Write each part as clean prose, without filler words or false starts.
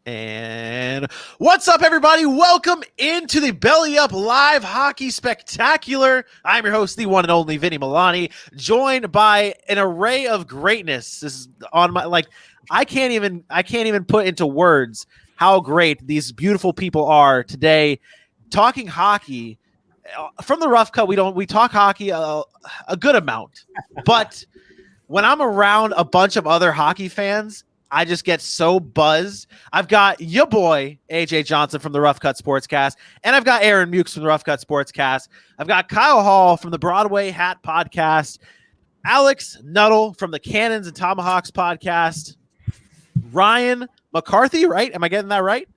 And what's up, everybody? Welcome into the Belly Up Live Hockey Spectacular. I'm your host, the one and only Vinny Milani, joined by an array of greatness. This is on my I can't even put into words how great these beautiful people are today, talking hockey. From the Rough Cut, we talk hockey a good amount, but when I'm around a bunch of other hockey fans, I just get so buzzed. I've got your boy, AJ Johnson from the Rough Cut Sportscast, and I've got Aaron Mukes from the Rough Cut Sportscast. I've got Kyle Hall from the Broadway Hat Podcast, Alex Nuttall from the Cannons and Tomahawks Podcast, Ryan McCarthy, right? Am I getting that right?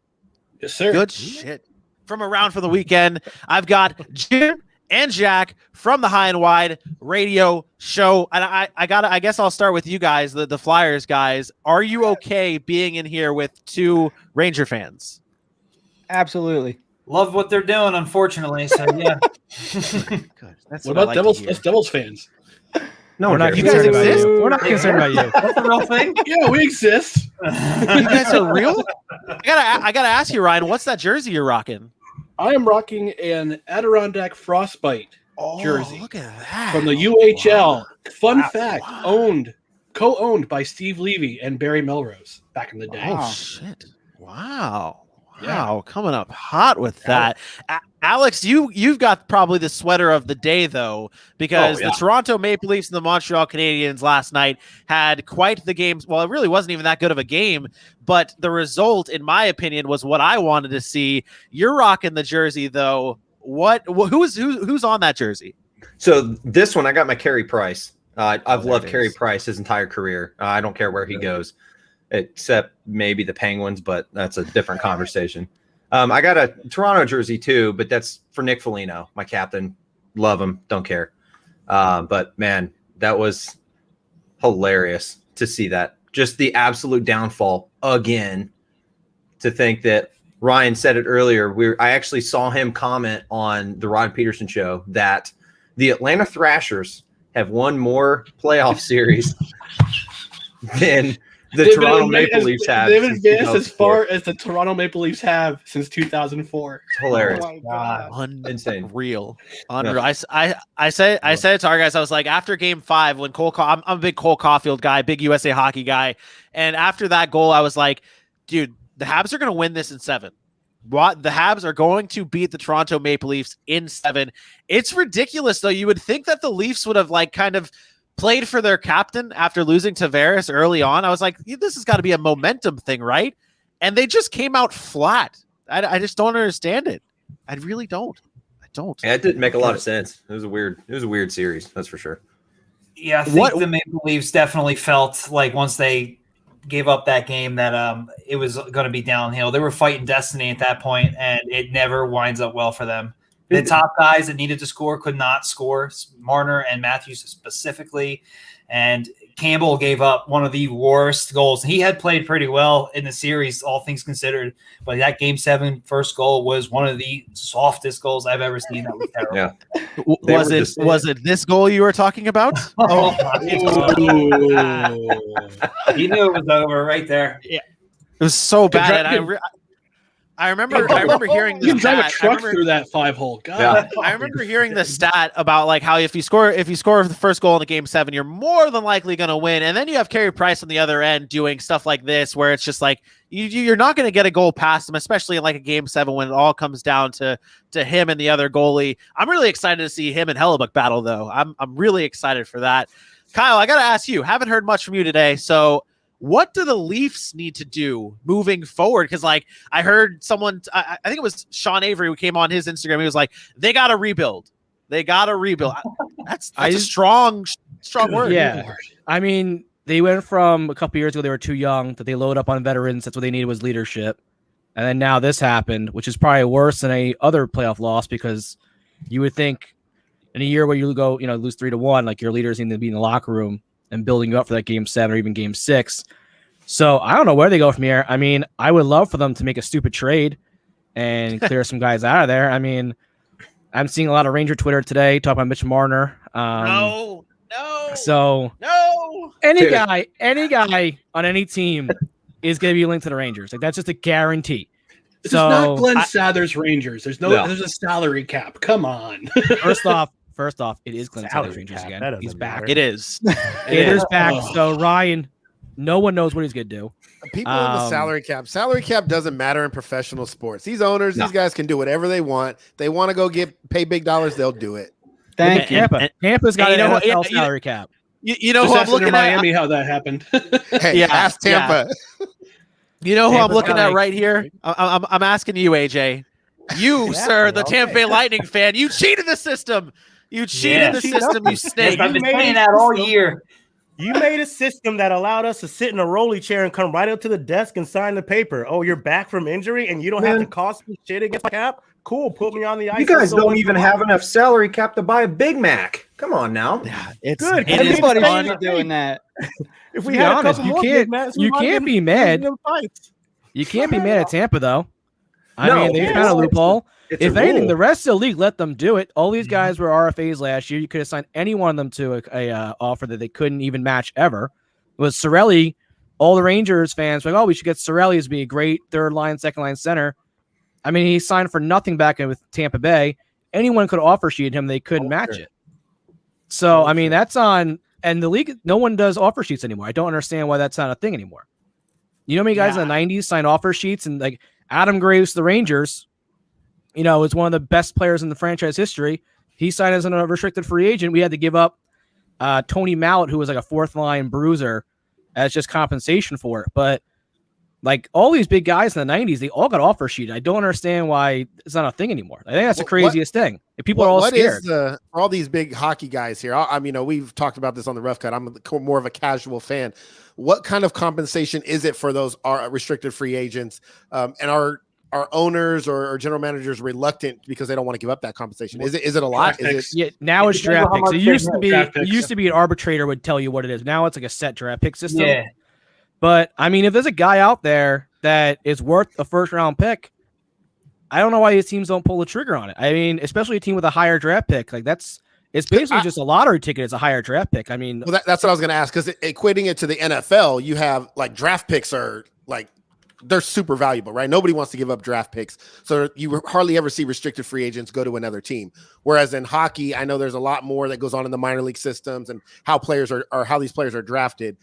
Yes, sir. Good shit. From Around for the Weekend, I've got Jim and Jack from the High and Wide radio show. And I guess I'll start with you guys, the Flyers guys. Are you okay being in here with two Ranger fans? Absolutely. Love what they're doing, unfortunately. So yeah. Good. That's what about Devils? That's Devils fans. No, we're not You guys concerned about exist? you. We're not concerned about you. That's a real thing. Yeah, we exist. You guys are real? I gotta ask you, Ryan, what's that jersey you're rocking? I am rocking an Adirondack Frostbite jersey. Look at that. From the UHL. Wow. Fun fact, co-owned by Steve Levy and Barry Melrose back in the day. Oh, shit. Wow. Yeah. Coming up hot with that. Alex, you've got probably the sweater of the day, though, because the Toronto Maple Leafs and the Montreal Canadiens last night had quite the game. Well, it really wasn't even that good of a game, but the result, in my opinion, was what I wanted to see. You're rocking the jersey, though. Who's on that jersey? So this one, I got my Carey Price. I've loved Carey Price his entire career. I don't care where he goes, except maybe the Penguins, but that's a different conversation. I got a Toronto jersey too, but that's for Nick Foligno, my captain. Love him, don't care. But man, that was hilarious to see that. Just the absolute downfall again. To think that Ryan said it earlier. I actually saw him comment on the Rod Peterson show that the Atlanta Thrashers have won more playoff series than the Toronto Maple Leafs have. They've advanced as far as the Toronto Maple Leafs have since 2004. It's hilarious. Oh my God. Insane. Unreal. Yeah. I said it to our guys. I was like, after game 5, when I'm a big Cole Caulfield guy, big USA hockey guy. And after that goal, I was like, dude, the Habs are going to win this in 7. The Habs are going to beat the Toronto Maple Leafs in 7. It's ridiculous, though. You would think that the Leafs would have kind of played for their captain after losing Tavares early on. I was like, this has got to be a momentum thing, right? And they just came out flat. I just don't understand it. I really don't. I don't. Yeah, it didn't make a lot of sense. It was a weird series, that's for sure. Yeah, I think the Maple Leafs definitely felt like once they gave up that game that it was going to be downhill. They were fighting destiny at that point, and it never winds up well for them. The top guys that needed to score could not score, Marner and Matthews specifically, and Campbell gave up one of the worst goals. He had played pretty well in the series, all things considered, but that Game 7 first goal was one of the softest goals I've ever seen. That was terrible. Yeah. Was it this goal you were talking about? Oh, he knew it was over right there. Yeah, it was so bad. And I remember hearing the you can drive a stat. truck through that 5-hole. God. Yeah. I remember hearing the stat about how if you score the first goal in the Game 7, you're more than likely going to win. And then you have Carey Price on the other end doing stuff like this, where it's just like you're not going to get a goal past him, especially in a Game 7 when it all comes down to him and the other goalie. I'm really excited to see him and Hellebuck battle, though. I'm really excited for that. Kyle, I got to ask you. Haven't heard much from you today, so. What do the Leafs need to do moving forward? Because, I heard someone, I think it was Sean Avery who came on his Instagram. He was like, they got to rebuild. They got to rebuild. That's a strong word. Yeah. I mean, they went from a couple years ago, they were too young, that they load up on veterans. That's what they needed was leadership. And then now this happened, which is probably worse than any other playoff loss, because you would think in a year where you go, lose 3-1, your leaders need to be in the locker room and building you up for that Game 7 or even Game 6. So I don't know where they go from here. I mean, I would love for them to make a stupid trade and clear some guys out of there. I mean, I'm seeing a lot of Ranger Twitter today talking about Mitch Marner. No. So No. any guy on any team is going to be linked to the Rangers. Like that's just a guarantee. This is not Glenn Sather's Rangers. There's a salary cap. Come on. First off, it is Glenn Sather's Rangers again. He's back. It is. It is back. So Ryan, no one knows what he's going to do. People in the salary cap. Salary cap doesn't matter in professional sports. These owners, these guys can do whatever they want. They want to go pay big dollars, they'll do it. Thank you. Tampa's got an NFL salary cap. You know who I'm looking at? Miami, how that happened. Hey, ask Tampa. Yeah. You know who I'm looking at right here? I'm asking you, AJ. You, sir, the Tampa Bay Lightning fan. You cheated the system. You cheated the system. You snake. I've been saying that all year. You made a system that allowed us to sit in a rolly chair and come right up to the desk and sign the paper. Oh, you're back from injury and you don't have to cost me shit against my cap? Cool, put me on the ice. You guys don't even have enough salary cap to buy a Big Mac. Come on now. Yeah, it's good. Everybody should be doing that. If we had honest, you can't be mad. You can't be mad at Tampa though. I mean, they found a loophole. If anything, the rest of the league let them do it. All these guys were RFAs last year. You could have signed any one of them to a offer that they couldn't even match ever. It was Cirelli. All the Rangers fans were like, oh, we should get Cirelli as be a great third line, second line center. I mean, he signed for nothing back with Tampa Bay. Anyone could offer sheet him. They couldn't match it. So, I mean, that's on. And the league, no one does offer sheets anymore. I don't understand why that's not a thing anymore. You know how many guys in the 90s signed offer sheets? And like Adam Graves, the Rangers, you know, is one of the best players in the franchise history. He signed as a restricted free agent. We had to give up Tony Mallett, who was like a fourth line bruiser, as just compensation for it. But like all these big guys in the 90s, they all got offer sheet. I don't understand why it's not a thing anymore. I think that's the craziest thing. If people are all scared. For all these big hockey guys here, I mean, we've talked about this on the Rough Cut. I'm more of a casual fan. What kind of compensation is it for those restricted free agents? And are owners or general managers reluctant because they don't want to give up that compensation? Is it a lot? Now it's draft picks. It used to be an arbitrator would tell you what it is. Now it's like a set draft pick system. Yeah. But I mean, if there's a guy out there that is worth a first round pick, I don't know why these teams don't pull the trigger on it. I mean, especially a team with a higher draft pick, like it's basically just a lottery ticket. It's a higher draft pick. I mean, well, that's what I was going to ask, because equating it to the NFL, you have like draft picks are like they're super valuable, right? Nobody wants to give up draft picks, so you hardly ever see restricted free agents go to another team. Whereas in hockey, I know there's a lot more that goes on in the minor league systems and how players are or how these players are drafted.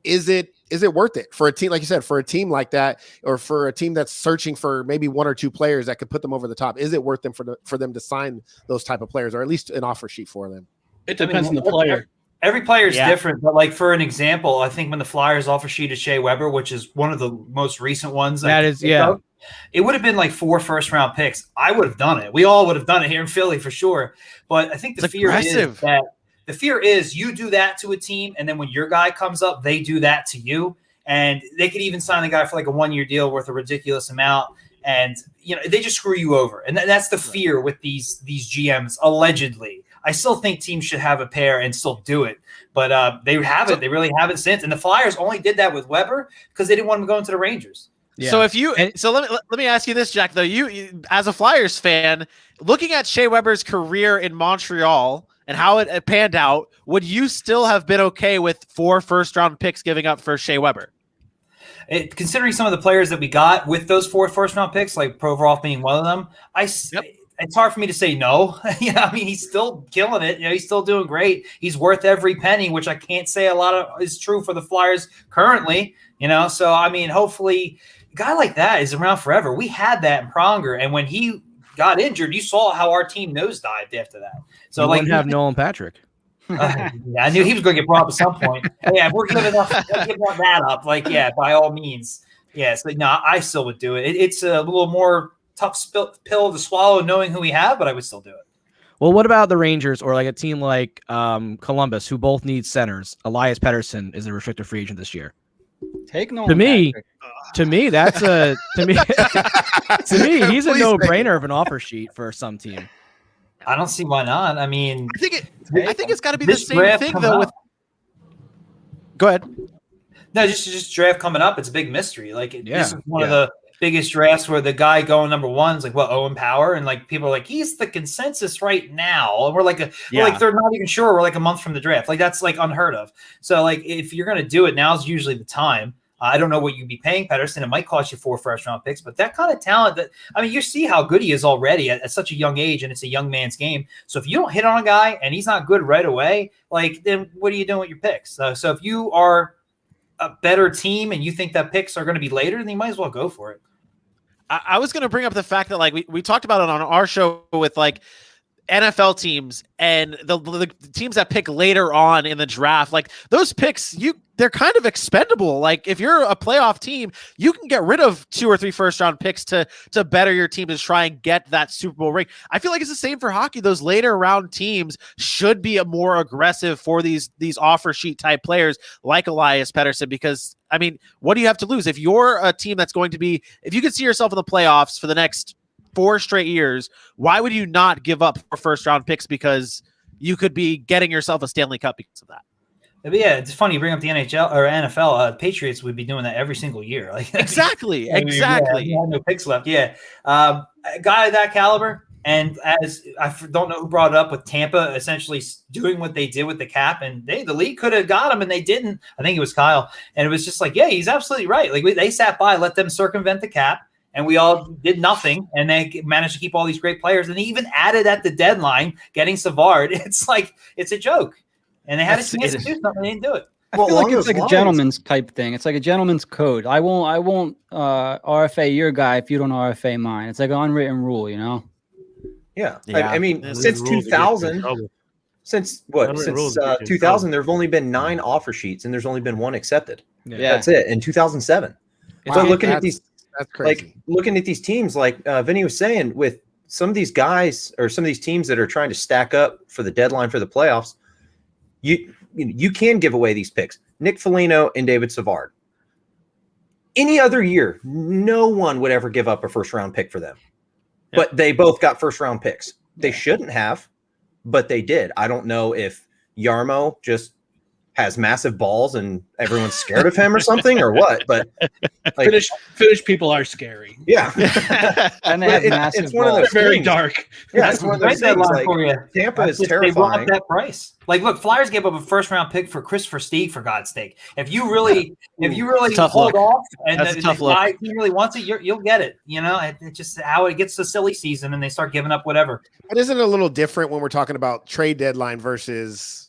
Is it worth it for a team, like you said, for a team like that, or for a team that's searching for maybe one or two players that could put them over the top? Is it worth them for them to sign those type of players, or at least an offer sheet for them? It depends on the player. Every player is different, but like for an example, I think when the Flyers offer sheet of Shea Weber, which is one of the most recent ones, it would have been like 4 first-round picks. I would have done it. We all would have done it here in Philly for sure. But I think the fear is that. The fear is you do that to a team, and then when your guy comes up, they do that to you. And they could even sign the guy for like a 1-year deal worth a ridiculous amount. And, you know, they just screw you over. And that's the fear with these GMs, allegedly. I still think teams should have a pair and still do it. But they haven't. They really haven't since. And the Flyers only did that with Weber because they didn't want him going to the Rangers. Yeah. So let me ask you this, Jack, though. You as a Flyers fan, looking at Shea Weber's career in Montreal and how it panned out, would you still have been okay with 4 first-round picks giving up for Shea Weber? Considering some of the players that we got with those 4 first-round picks, like Provorov being one of them, it's hard for me to say no. I mean, he's still killing it. You know, he's still doing great. He's worth every penny, which I can't say a lot of is true for the Flyers currently. You know, so I mean, hopefully, a guy like that is around forever. We had that in Pronger, and when he got injured, you saw how our team nosedived after that. So wouldn't have Nolan Patrick. I knew he was going to get brought up at some point. Yeah, we're giving that up. Like, yeah, by all means. Yes, but no, I still would do it. It's a little more tough pill to swallow knowing who we have, but I would still do it. Well, what about the Rangers or like a team like Columbus, who both need centers? Elias Pettersson is a restricted free agent this year. Take Nolan Patrick. To me, that's a to me he's a no-brainer of an offer sheet for some team. I don't see why not. I mean, I think it's got to be the same thing though. Go ahead. No, just draft coming up. It's a big mystery. Like this is one of the biggest drafts where the guy going number 1 is like Owen Power, and like people are like he's the consensus right now, and we're like they're not even sure. We're like a month from the draft. Like that's like unheard of. So like if you're gonna do it, now's usually the time. I don't know what you'd be paying Pedersen. It might cost you 4 first-round picks, but that kind of talent you see how good he is already at such a young age, and it's a young man's game. So if you don't hit on a guy and he's not good right away, then what are you doing with your picks? So if you are a better team and you think that picks are going to be later, then you might as well go for it. I was going to bring up the fact that we talked about it on our show with NFL teams and the teams that pick later on in the draft, those picks, they're kind of expendable. If you're a playoff team, you can get rid of 2 or 3 first-round picks to better your team to try and get that Super Bowl ring. I feel like it's the same for hockey. Those later round teams should be more aggressive for these offer sheet type players like Elias Pettersson, because what do you have to lose? If you're a team that's going to be, if you could see yourself in the playoffs for the next 4 straight years, why would you not give up 4 first-round picks, because you could be getting yourself a Stanley Cup because of that? But yeah, it's funny you bring up the NHL or NFL. Patriots would be doing that every single year. Exactly. Yeah, no picks left. Yeah, a guy of that caliber, and as I don't know who brought it up with Tampa, essentially doing what they did with the cap, and the league could have got him, and they didn't. I think it was Kyle, and it was just he's absolutely right. They sat by, let them circumvent the cap, and we all did nothing, and they managed to keep all these great players, and they even added at the deadline, getting Savard. It's a joke. And they had a chance to do something, they didn't do it. I feel like it's a gentleman's type thing. It's like a gentleman's code. I won't RFA your guy if you don't RFA mine. It's like an unwritten rule, Yeah. Since 2000, since 2000, there have only been 9 offer sheets, and there's only been 1 accepted. Yeah. That's it. In 2007. Wow, So looking at these, that's crazy. looking at these teams, Vinny was saying, with some of these guys or some of these teams that are trying to stack up for the deadline for the playoffs, you can give away these picks. Nick Foligno and David Savard. Any other year, no one would ever give up a first-round pick for them. Yep. But they both got first-round picks. They shouldn't have, but they did. I don't know if Yarmo just has massive balls and everyone's scared of him or something, or what, but Finnish people are scary. Yeah. And they have massive it's one of those very things. dark. Yeah, it's one of those things. Tampa is terrifying. They brought up that price. Look, Flyers gave up a first-round pick for Chris Versteeg, for God's sake. If you really hold off, and the guy he really wants it, you'll get it. It's just how it gets to silly season, and they start giving up whatever. But isn't it a little different when we're talking about trade deadline versus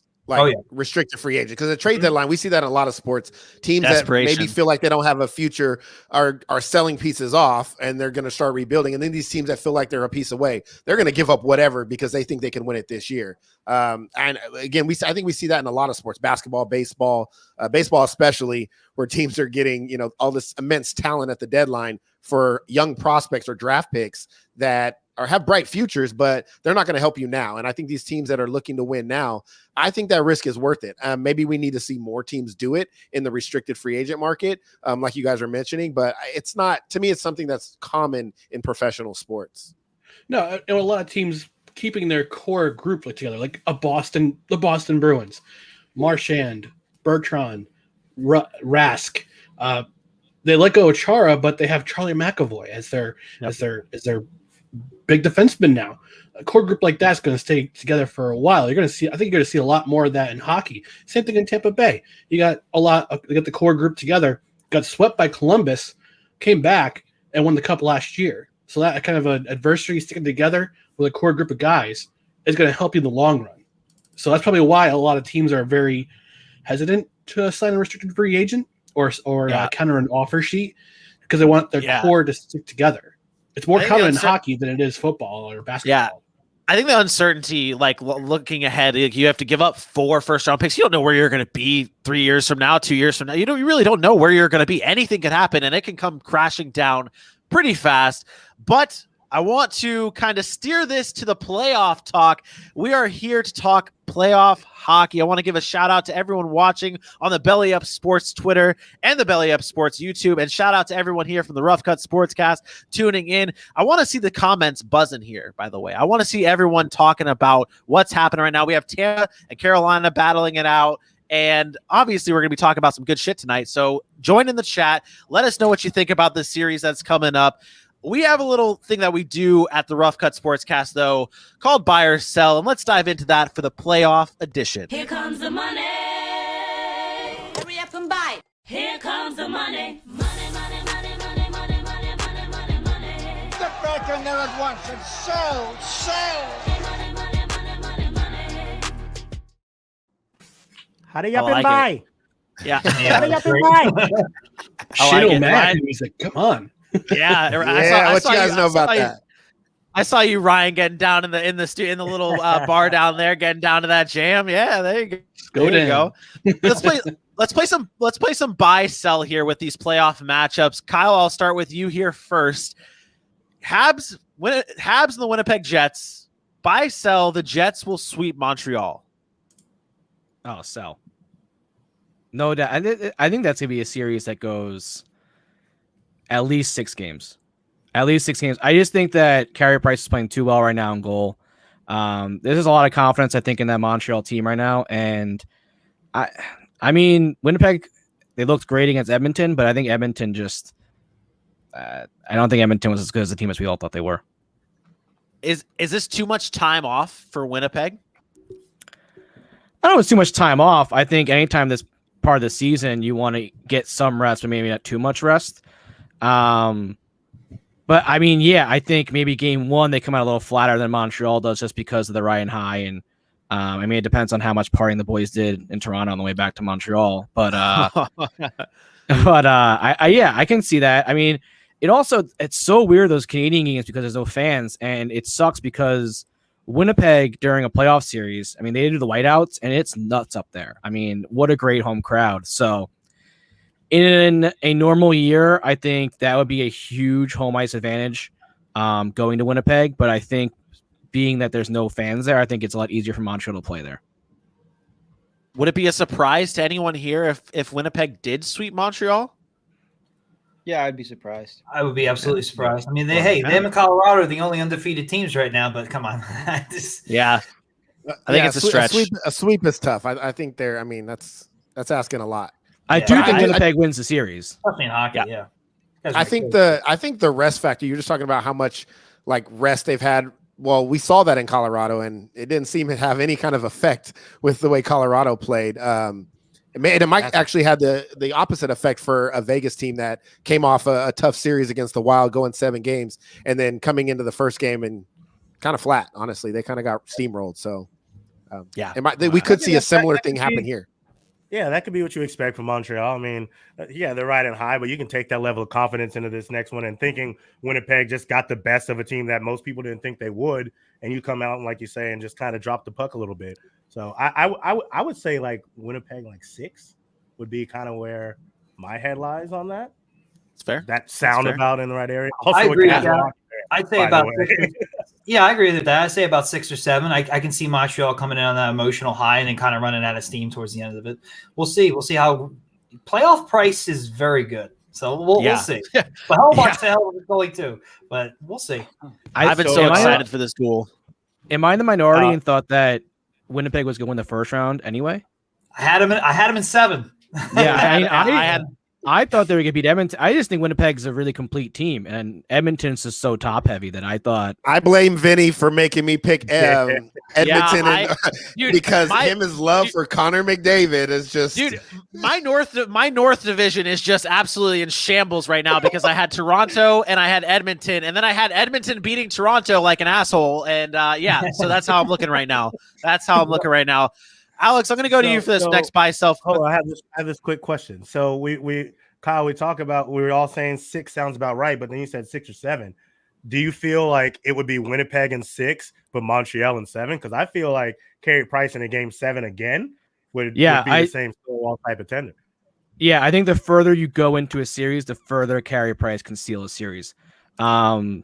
restricted free agent? Because the trade deadline, we see that in a lot of sports. Teams that maybe feel like they don't have a future are selling pieces off, and they're going to start rebuilding. And then these teams that feel like they're a piece away, they're going to give up whatever because they think they can win it this year. And again, I think we see that in a lot of sports: basketball, baseball especially, where teams are getting all this immense talent at the deadline for young prospects or draft picks that have bright futures, but they're not going to help you now. And I think these teams that are looking to win now, I think that risk is worth it. Maybe we need to see more teams do it in the restricted free agent market, like you guys are mentioning, but it's not, to me, it's something that's common in professional sports. No, a lot of teams keeping their core group together, like the Boston Bruins, Marchand, Bertrand, Rask. They let go of Chara, but they have Charlie McAvoy as their big defenseman now. A core group like that's going to stay together for a while. I think you're going to see a lot more of that in hockey. Same thing in Tampa Bay. You got the core group together, got swept by Columbus, came back and won the cup last year. So that kind of an adversity sticking together with a core group of guys is going to help you in the long run. So that's probably why a lot of teams are very hesitant to sign a restricted free agent or counter an offer sheet, because they want their core to stick together. It's more common in hockey than it is football or basketball. Yeah. I think the uncertainty, looking ahead, you have to give up 4 first-round picks. You don't know where you're going to be 3 years from now, 2 years from now. You really don't know where you're going to be. Anything can happen, and it can come crashing down pretty fast. But I want to kind of steer this to the playoff talk. We are here to talk playoff hockey. I want to give a shout out to everyone watching on the Belly Up Sports Twitter and the Belly Up Sports YouTube, and shout out to everyone here from the Rough Cut Sportscast tuning in. I want to see the comments buzzing here, by the way. I want to see everyone talking about what's happening right now. We have Tampa and Carolina battling it out. And obviously, we're going to be talking about some good shit tonight. So join in the chat. Let us know what you think about this series that's coming up. We have a little thing that we do at the Rough Cut Sportscast, though, called Buy or Sell, and let's dive into that for the playoff edition. Here comes the money. Hurry up and buy. Here comes the money. Money, money, money, money, money, money, money, money, money. Get back in there at once and sell, sell. Money, money, money, money, money. Hurry up I and like buy. Yeah. Hurry up and buy. Shit, it, mad. Ryan. He's like, come on. Yeah. What you guys know about that? I saw you, Ryan, getting down in the little bar down there, getting down to that jam. Yeah, there you go. Go There you down. go. Let's play some buy sell here with these playoff matchups. Kyle, I'll start with you here first. Habs and the Winnipeg Jets. Buy sell, the Jets will sweep Montreal. Oh, sell. No doubt. I think that's gonna be a series that goes at least 6 games. At least 6 games. I just think that Carey Price is playing too well right now in goal. There's a lot of confidence, I think, in that Montreal team right now. And I mean, Winnipeg, they looked great against Edmonton, but I think Edmonton just I don't think Edmonton was as good as the team as we all thought they were. Is this too much time off for Winnipeg? I don't know if it's too much time off. I think anytime this part of the season, you want to get some rest, but maybe not too much rest. But I mean, yeah, I think maybe game 1 they come out a little flatter than Montreal does just because of the riding high, and I mean it depends on how much partying the boys did in Toronto on the way back to Montreal. But I can see that. I mean, it's so weird those Canadian games because there's no fans, and it sucks because Winnipeg during a playoff series, I mean they do the whiteouts and it's nuts up there. I mean, what a great home crowd. So in a normal year, I think that would be a huge home ice advantage going to Winnipeg. But I think being that there's no fans there, I think it's a lot easier for Montreal to play there. Would it be a surprise to anyone here if Winnipeg did sweep Montreal? Yeah, I'd be surprised. I would be absolutely surprised. I mean, them and Colorado are the only undefeated teams right now, but come on. Yeah. I think it's a stretch. A sweep is tough. I think they're. I mean, that's asking a lot. I do think Winnipeg wins the series. Especially in hockey, yeah. I think the rest factor. You're just talking about how much like rest they've had. Well, we saw that in Colorado, and it didn't seem to have any kind of effect with the way Colorado played. It might actually have the opposite effect for a Vegas team that came off a tough series against the Wild, going 7 games, and then coming into the first game and kind of flat. Honestly, they kind of got steamrolled. So, we could see a similar thing happen here. Yeah, that could be what you expect from Montreal. I mean, they're riding high, but you can take that level of confidence into this next one and thinking Winnipeg just got the best of a team that most people didn't think they would, and you come out and, like you say, and just kind of drop the puck a little bit. So I would say like Winnipeg like 6 would be kind of where my head lies on that. It's fair. That sound about in the right area. Also, I agree with that. I'd say about I agree with that. I'd say about 6 or 7. I can see Montreal coming in on that emotional high and then kind of running out of steam towards the end of it. We'll see. We'll see how playoff price is very good. So we'll see. But how much the hell is going too? But we'll see. I've been so excited for this duel. Am I in the minority and thought that Winnipeg was going to win the first round anyway? I had him in 7. Yeah, I thought they were going to beat Edmonton. I just think Winnipeg's a really complete team, and Edmonton's just so top heavy that I thought. I blame Vinny for making me pick Edmonton because his love for Connor McDavid is just. Dude, my North division is just absolutely in shambles right now because I had Toronto and I had Edmonton, and then I had Edmonton beating Toronto like an asshole, and so that's how I'm looking right now. Alex, I'm going to go to you for this next buy sell. I have this quick question. So Kyle, we were all saying 6 sounds about right, but then you said 6 or 7. Do you feel like it would be Winnipeg in 6, but Montreal in 7? Because I feel like Carey Price in a game 7 again would be the same Stonewall type of tender. Yeah, I think the further you go into a series, the further Carey Price can steal a series. I mean,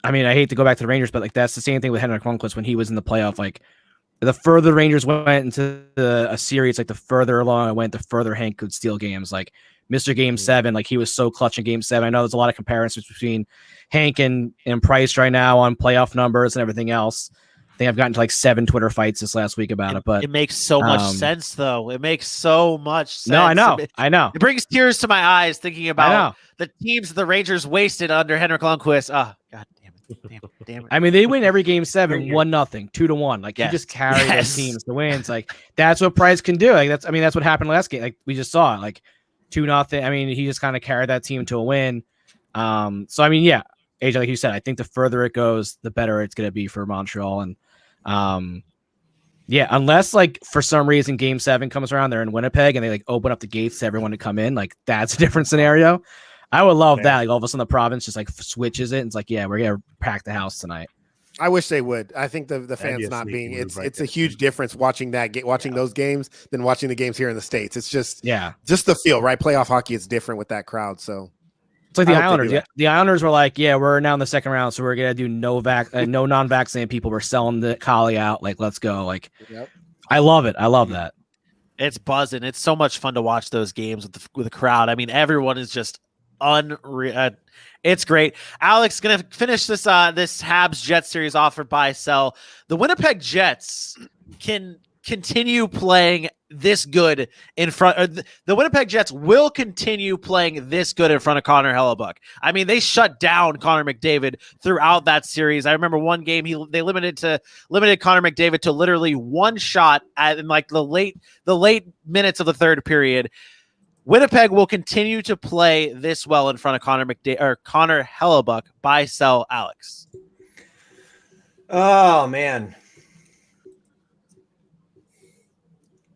I hate to go back to the Rangers, but like that's the same thing with Henrik Lundqvist when he was in the playoff. Like, the further the Rangers went into a series, like the further along it went, the further Hank could steal games. Like Mr. Game 7, like he was so clutch in Game 7. I know there's a lot of comparisons between Hank and Price right now on playoff numbers and everything else. I think I've gotten to like 7 Twitter fights this last week about it. But it makes so much sense, though. It makes so much sense. No, I know. It brings tears to my eyes thinking about the teams the Rangers wasted under Henrik Lundqvist. Oh, God damn it. Damn it. I mean, they win every game 7, 1-0, 2-1. Like you just carry those teams to wins. Like that's what Price can do. Like that's what happened last game. Like we just saw it. Like 2-0. I mean, he just kind of carried that team to a win. So I mean, yeah, AJ, like you said, I think the further it goes, the better it's going to be for Montreal. And yeah, unless like for some reason Game 7 comes around, they're in Winnipeg and they like open up the gates to everyone to come in, like that's a different scenario. I would love that. Like all of a sudden the province just like switches it and it's like, yeah, we're gonna pack the house tonight. I wish they would. I think the fans not being it's a huge difference watching those games than watching the games here in the States. It's just the feel, right? Playoff hockey is different with that crowd. So it's like the Islanders. The Islanders were like, yeah, we're now in the second round, so we're gonna do no non-vaccinated people. We're selling the collie out. Like, let's go. Like, I love it. I love that. It's buzzing. It's so much fun to watch those games with the crowd. I mean, everyone is just unreal. It's great. Alex, gonna finish this this Habs Jets series off for buy sell. The Winnipeg Jets can continue playing this good in front. The Winnipeg Jets will continue playing this good in front of Connor Hellebuck. I mean, they shut down Connor McDavid throughout that series. I remember one game they limited Connor McDavid to literally one shot in like the late minutes of the third period. Winnipeg will continue to play this well in front of Connor Hellebuck. Buy, sell, Alex. Oh man.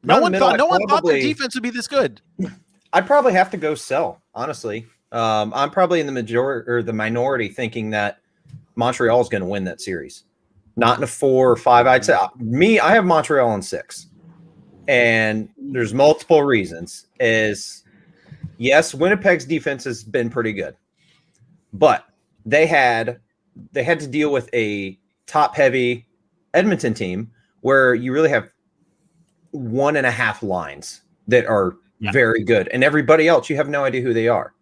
No one thought their defense would be this good. I'd probably have to go sell, honestly. I'm probably in the majority or the minority thinking that Montreal is going to win that series. Not in a 4 or 5. I'd say I have Montreal in 6. And there's multiple reasons. Yes, Winnipeg's defense has been pretty good. But they had to deal with a top-heavy Edmonton team where you really have 1.5 lines that are very good. And everybody else, you have no idea who they are.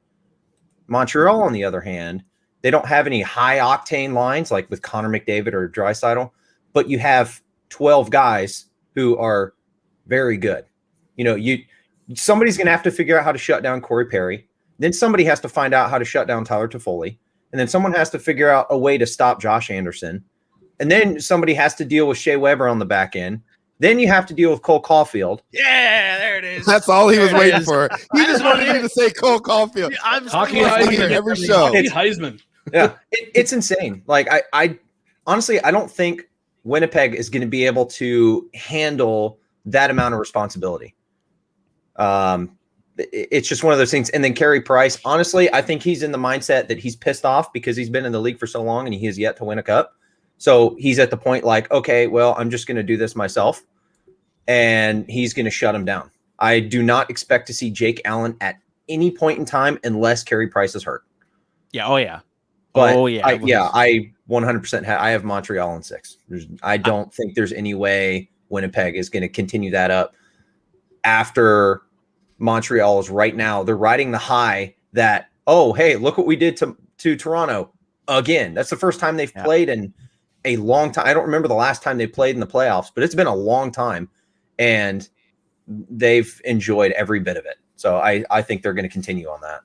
Montreal, on the other hand, they don't have any high-octane lines like with Connor McDavid or Draisaitl, but you have 12 guys who are very good. You know, somebody's going to have to figure out how to shut down Corey Perry. Then somebody has to find out how to shut down Tyler Toffoli. And then someone has to figure out a way to stop Josh Anderson. And then somebody has to deal with Shea Weber on the back end. Then you have to deal with Cole Caulfield. Yeah, there it is. That's all he was waiting for. He just wanted you to say Cole Caulfield. I'm Hockey Heisman every show. Heisman. Yeah, it's insane. Like I honestly, I don't think Winnipeg is going to be able to handle that amount of responsibility. It's just one of those things. And then Carey Price, honestly, I think he's in the mindset that he's pissed off because he's been in the league for so long and he has yet to win a cup. So he's at the point like, okay, well, I'm just going to do this myself. And he's going to shut him down. I do not expect to see Jake Allen at any point in time unless Carey Price is hurt. Yeah. Oh yeah. But I 100% I have Montreal in 6. I don't think there's any way Winnipeg is going to continue that up after Montreal is right now. They're riding the high that, oh, hey, look what we did to Toronto again. That's the first time they've played in a long time. I don't remember the last time they played in the playoffs, but it's been a long time, and they've enjoyed every bit of it. So I think they're going to continue on that.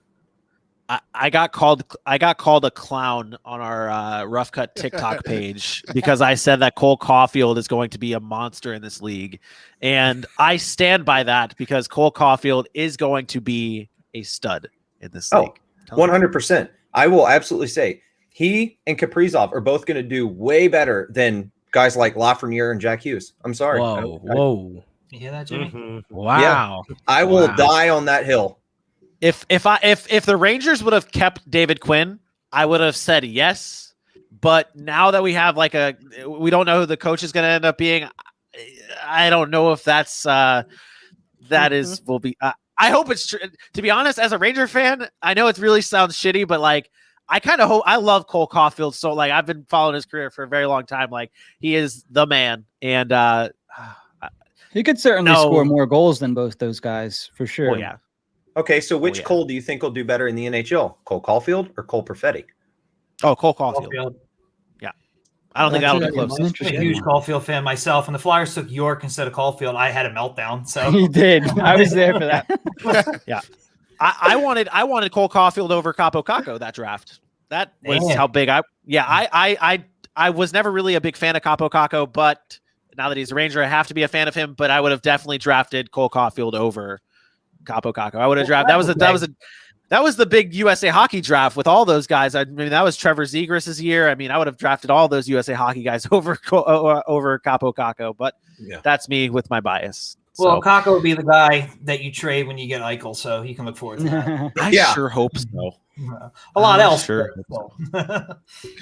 I got called a clown on our Rough Cut TikTok page because I said that Cole Caulfield is going to be a monster in this league. And I stand by that because Cole Caulfield is going to be a stud in this league. 100%. I will absolutely say he and Kaprizov are both going to do way better than guys like Lafreniere and Jack Hughes. I'm sorry. Whoa. You hear that, Jimmy? Mm-hmm. Wow. Yeah, I will die on that hill. If the Rangers would have kept David Quinn, I would have said yes. But now that we have we don't know who the coach is going to end up being. I don't know if that's will be. I hope it's true. To be honest, as a Ranger fan, I know it really sounds shitty, but like I kind of hope. I love Cole Caulfield, so like I've been following his career for a very long time. Like he is the man, and he could certainly score more goals than both those guys for sure. Well, yeah. Okay, so which Cole do you think will do better in the NHL? Cole Caulfield or Cole Perfetti? Oh, Cole Caulfield. Yeah. I don't think that'll be close. I'm a huge Caulfield fan myself. When the Flyers took York instead of Caulfield, I had a meltdown. So he did. I was there for that. Yeah. I wanted Cole Caulfield over Capo Caco that draft. That was how big I was never really a big fan of Capo Caco, but now that he's a Ranger, I have to be a fan of him. But I would have definitely drafted Cole Caulfield over Capo Caco. I would have drafted. That was the big USA Hockey draft with all those guys. I mean, that was Trevor Zegras' year. I mean, I would have drafted all those USA Hockey guys over Capo Caco, but that's me with my bias. Well, Kako would be the guy that you trade when you get Eichel, so you can look forward to that. I sure hope so. A lot else. Sure. God,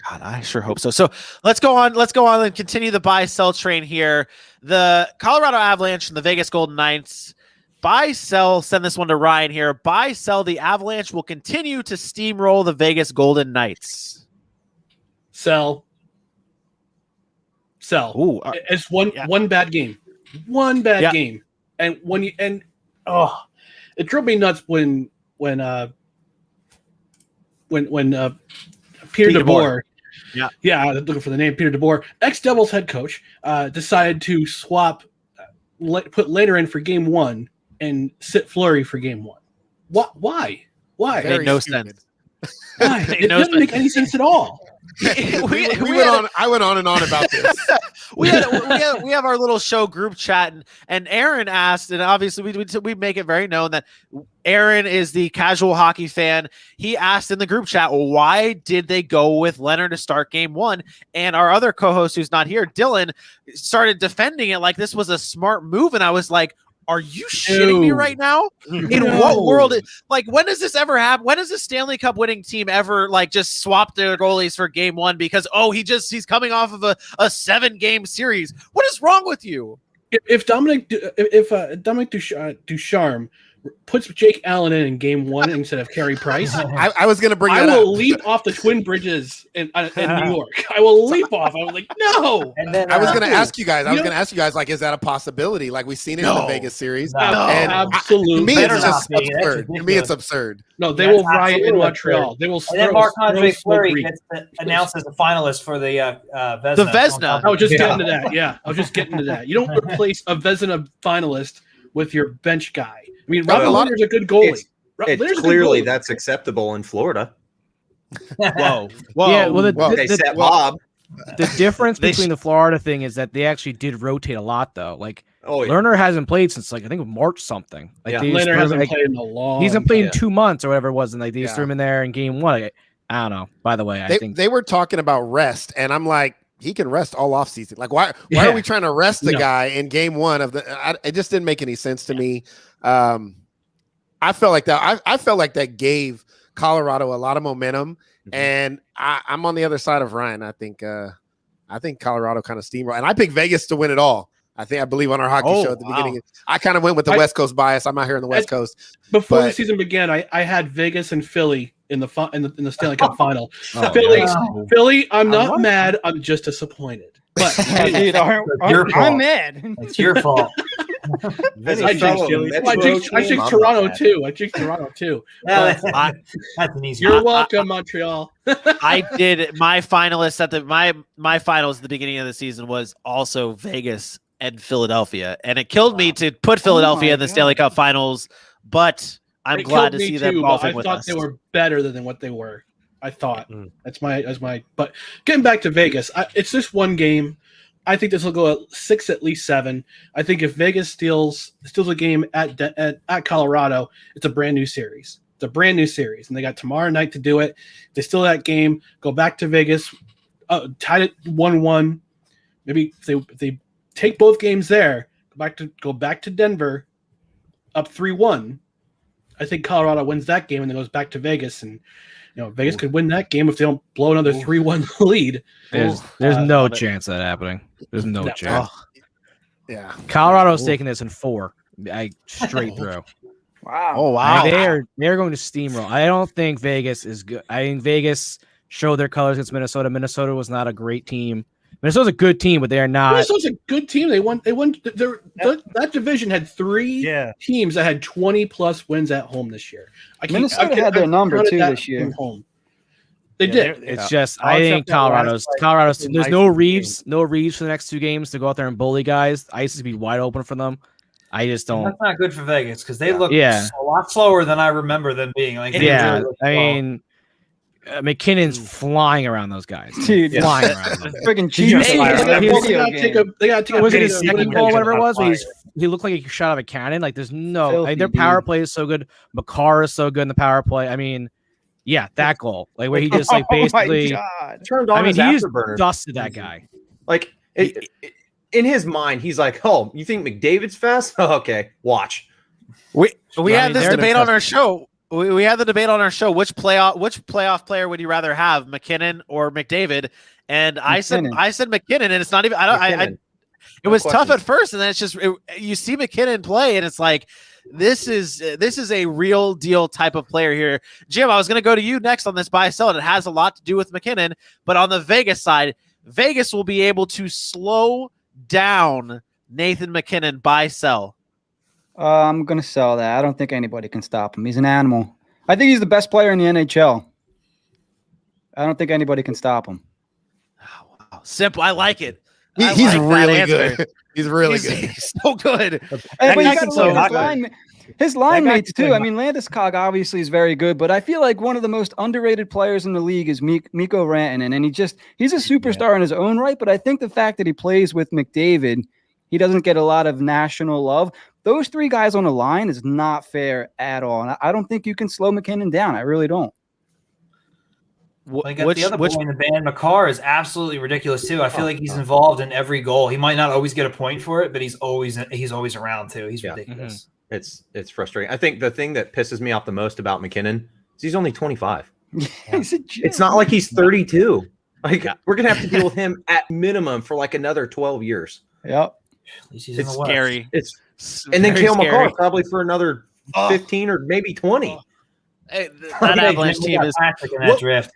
I sure hope so. So let's go on and continue the buy-sell train here. The Colorado Avalanche and the Vegas Golden Knights. Buy, sell, send this one to Ryan here. Buy, sell, the Avalanche will continue to steamroll the Vegas Golden Knights. Sell. Ooh, it's one bad game. One bad game. And it drove me nuts when Peter DeBoer. Yeah, looking for the name. Peter DeBoer, ex-Devils head coach, decided to swap, put Later in for game 1 and sit Fleury for game 1. What? Why? It made no sense. Why? It doesn't make any sense at all. I went on and on about this. we have our little show group chat, and Aaron asked, and obviously we make it very known that Aaron is the casual hockey fan. He asked in the group chat, why did they go with Leonard to start game 1? And our other co-host who's not here, Dylan, started defending it like this was a smart move, and I was like, are you shitting me right now? In what world? Like, when does this ever happen? When does the Stanley Cup winning team ever just swap their goalies for game 1 because he's coming off of a 7-game series? What is wrong with you? If Dominic Ducharme puts Jake Allen in game 1 instead of Carey Price, I was going to bring that up. I will leap off the Twin Bridges in New York. I will leap off. I was like, no. And then I was going to ask you guys. Like, is that a possibility? Like we've seen it in the Vegas series. No, absolutely. To me, it's just absurd. To me, it's absurd. No, they will riot in Montreal. Absurd. They will. And then Marc-Andre Fleury gets announced as a finalist for the Vezina. The Vezina. I was just getting to that. Yeah, I was just getting to that. You don't replace a Vezina finalist with your bench guy. I mean, Robin Lehner's a good goalie. It's clearly that's acceptable in Florida. Whoa. Yeah, well, they set Bob. The difference between the Florida thing is that they actually did rotate a lot, though. Lerner hasn't played since I think March something. Lerner hasn't played in a long. He hasn't played in 2 months or whatever it was, and they just threw him in there in game 1. I don't know. By the way, I think they were talking about rest, and I'm like, he can rest all off season. Like, why are we trying to rest the guy in game 1 of the? It just didn't make any sense to me. I felt like that. I felt like that gave Colorado a lot of momentum, and I'm on the other side of Ryan. I think Colorado kind of steamrolled, and I picked Vegas to win it all. I believe on our hockey show at the beginning. I kind of went with the West Coast bias. I'm out here in the West Coast. Before the season began, I had Vegas and Philly in the Stanley Cup final. Philly, I'm not mad. I'm just disappointed. But dude, I'm mad. It's your fault. I jinxed Toronto too. That's an easy. You're welcome, Montreal. I did my finalists at my finals at the beginning of the season was also Vegas and Philadelphia, and it killed me to put Philadelphia in the Stanley Cup Finals, but I'm glad to see them golfing with us. I thought they were better than what they were. I thought that's my. But getting back to Vegas, it's just one game. I think this will go at 6, at least 7. I think if Vegas steals a game at Colorado, it's a brand new series. It's a brand new series, and they got tomorrow night to do it. If they steal that game, go back to Vegas, tied it 1-1. Maybe if they take both games there, go back to Denver, up 3-1. I think Colorado wins that game and then goes back to Vegas, and Vegas could win that game if they don't blow another 3-1 lead. There's no chance of that happening. There's no chance. Yeah, Colorado's taking this in 4. Straight through. Wow. Oh wow. They're going to steamroll. I don't think Vegas is good. I think Vegas showed their colors against Minnesota. Minnesota was not a great team. Minnesota's a good team, but they're not. Minnesota's a good team. They won. That division had 3 teams that had 20+ wins at home this year. Minnesota had their number too this year. Home. They did. It's just I think Colorado's. There's no Reeves for the next 2 games to go out there and bully guys. Ice is be wide open for them. I just don't. That's not good for Vegas because they look a lot slower than I remember them being. I mean, McKinnon's flying around those guys. Dude, Flying around them. Freaking Did you cheese see fire. his- That his- video game. They got to take a Was it his video second of goal, him whatever it on was? fire. He looked like he shot out of a cannon. Like there's no, Filthy, their power dude. play is so good. Makar is so good in the power play. I mean, yeah, that goal, like where he just like basically, Turned on I mean, his he just afterburner. dusted that guy. Like in his mind, he's like, "Oh, you think McDavid's fast? Oh, okay, watch." We I had mean, this they're debate on our show. We had the debate on our show. Which playoff player would you rather have, McKinnon or McDavid? And I said McKinnon, and it's not even. McKinnon. It was No tough question. at first, and then it's just you see McKinnon play, and it's like this is a real deal type of player here. Jim, I was going to go to you next on this buy sell, and it has a lot to do with McKinnon. But on the Vegas side, Vegas will be able to slow down Nathan McKinnon buy sell. I'm going to sell that. I don't think anybody can stop him. He's an animal. I think he's the best player in the NHL. I don't think anybody can stop him. Oh, wow. Simple. I like it. He's like that really answer. good. He's really He's, good. he's so good. Hey, but you guy's got to so look at good. his line mates too. I mean, Landeskog obviously is very good, but I feel like one of the most underrated players in the league is Mikko Rantanen, and he's a superstar in his own right. But I think the fact that he plays with McDavid, he doesn't get a lot of national love. Those three guys on the line is not fair at all, and I don't think you can slow McKinnon down. I really don't. Like the other boy in the band, Makar, is absolutely ridiculous too. I feel like he's involved in every goal. He might not always get a point for it, but he's always around too. He's ridiculous. It's frustrating. I think the thing that pisses me off the most about McKinnon is he's only 25. It's not like he's 32. Like we're gonna have to deal with him at minimum for like another 12 years. Yep. It's scary. And then Kale scary. McCarr probably for another 15 or maybe 20. Hey, that Avalanche team is in that drift.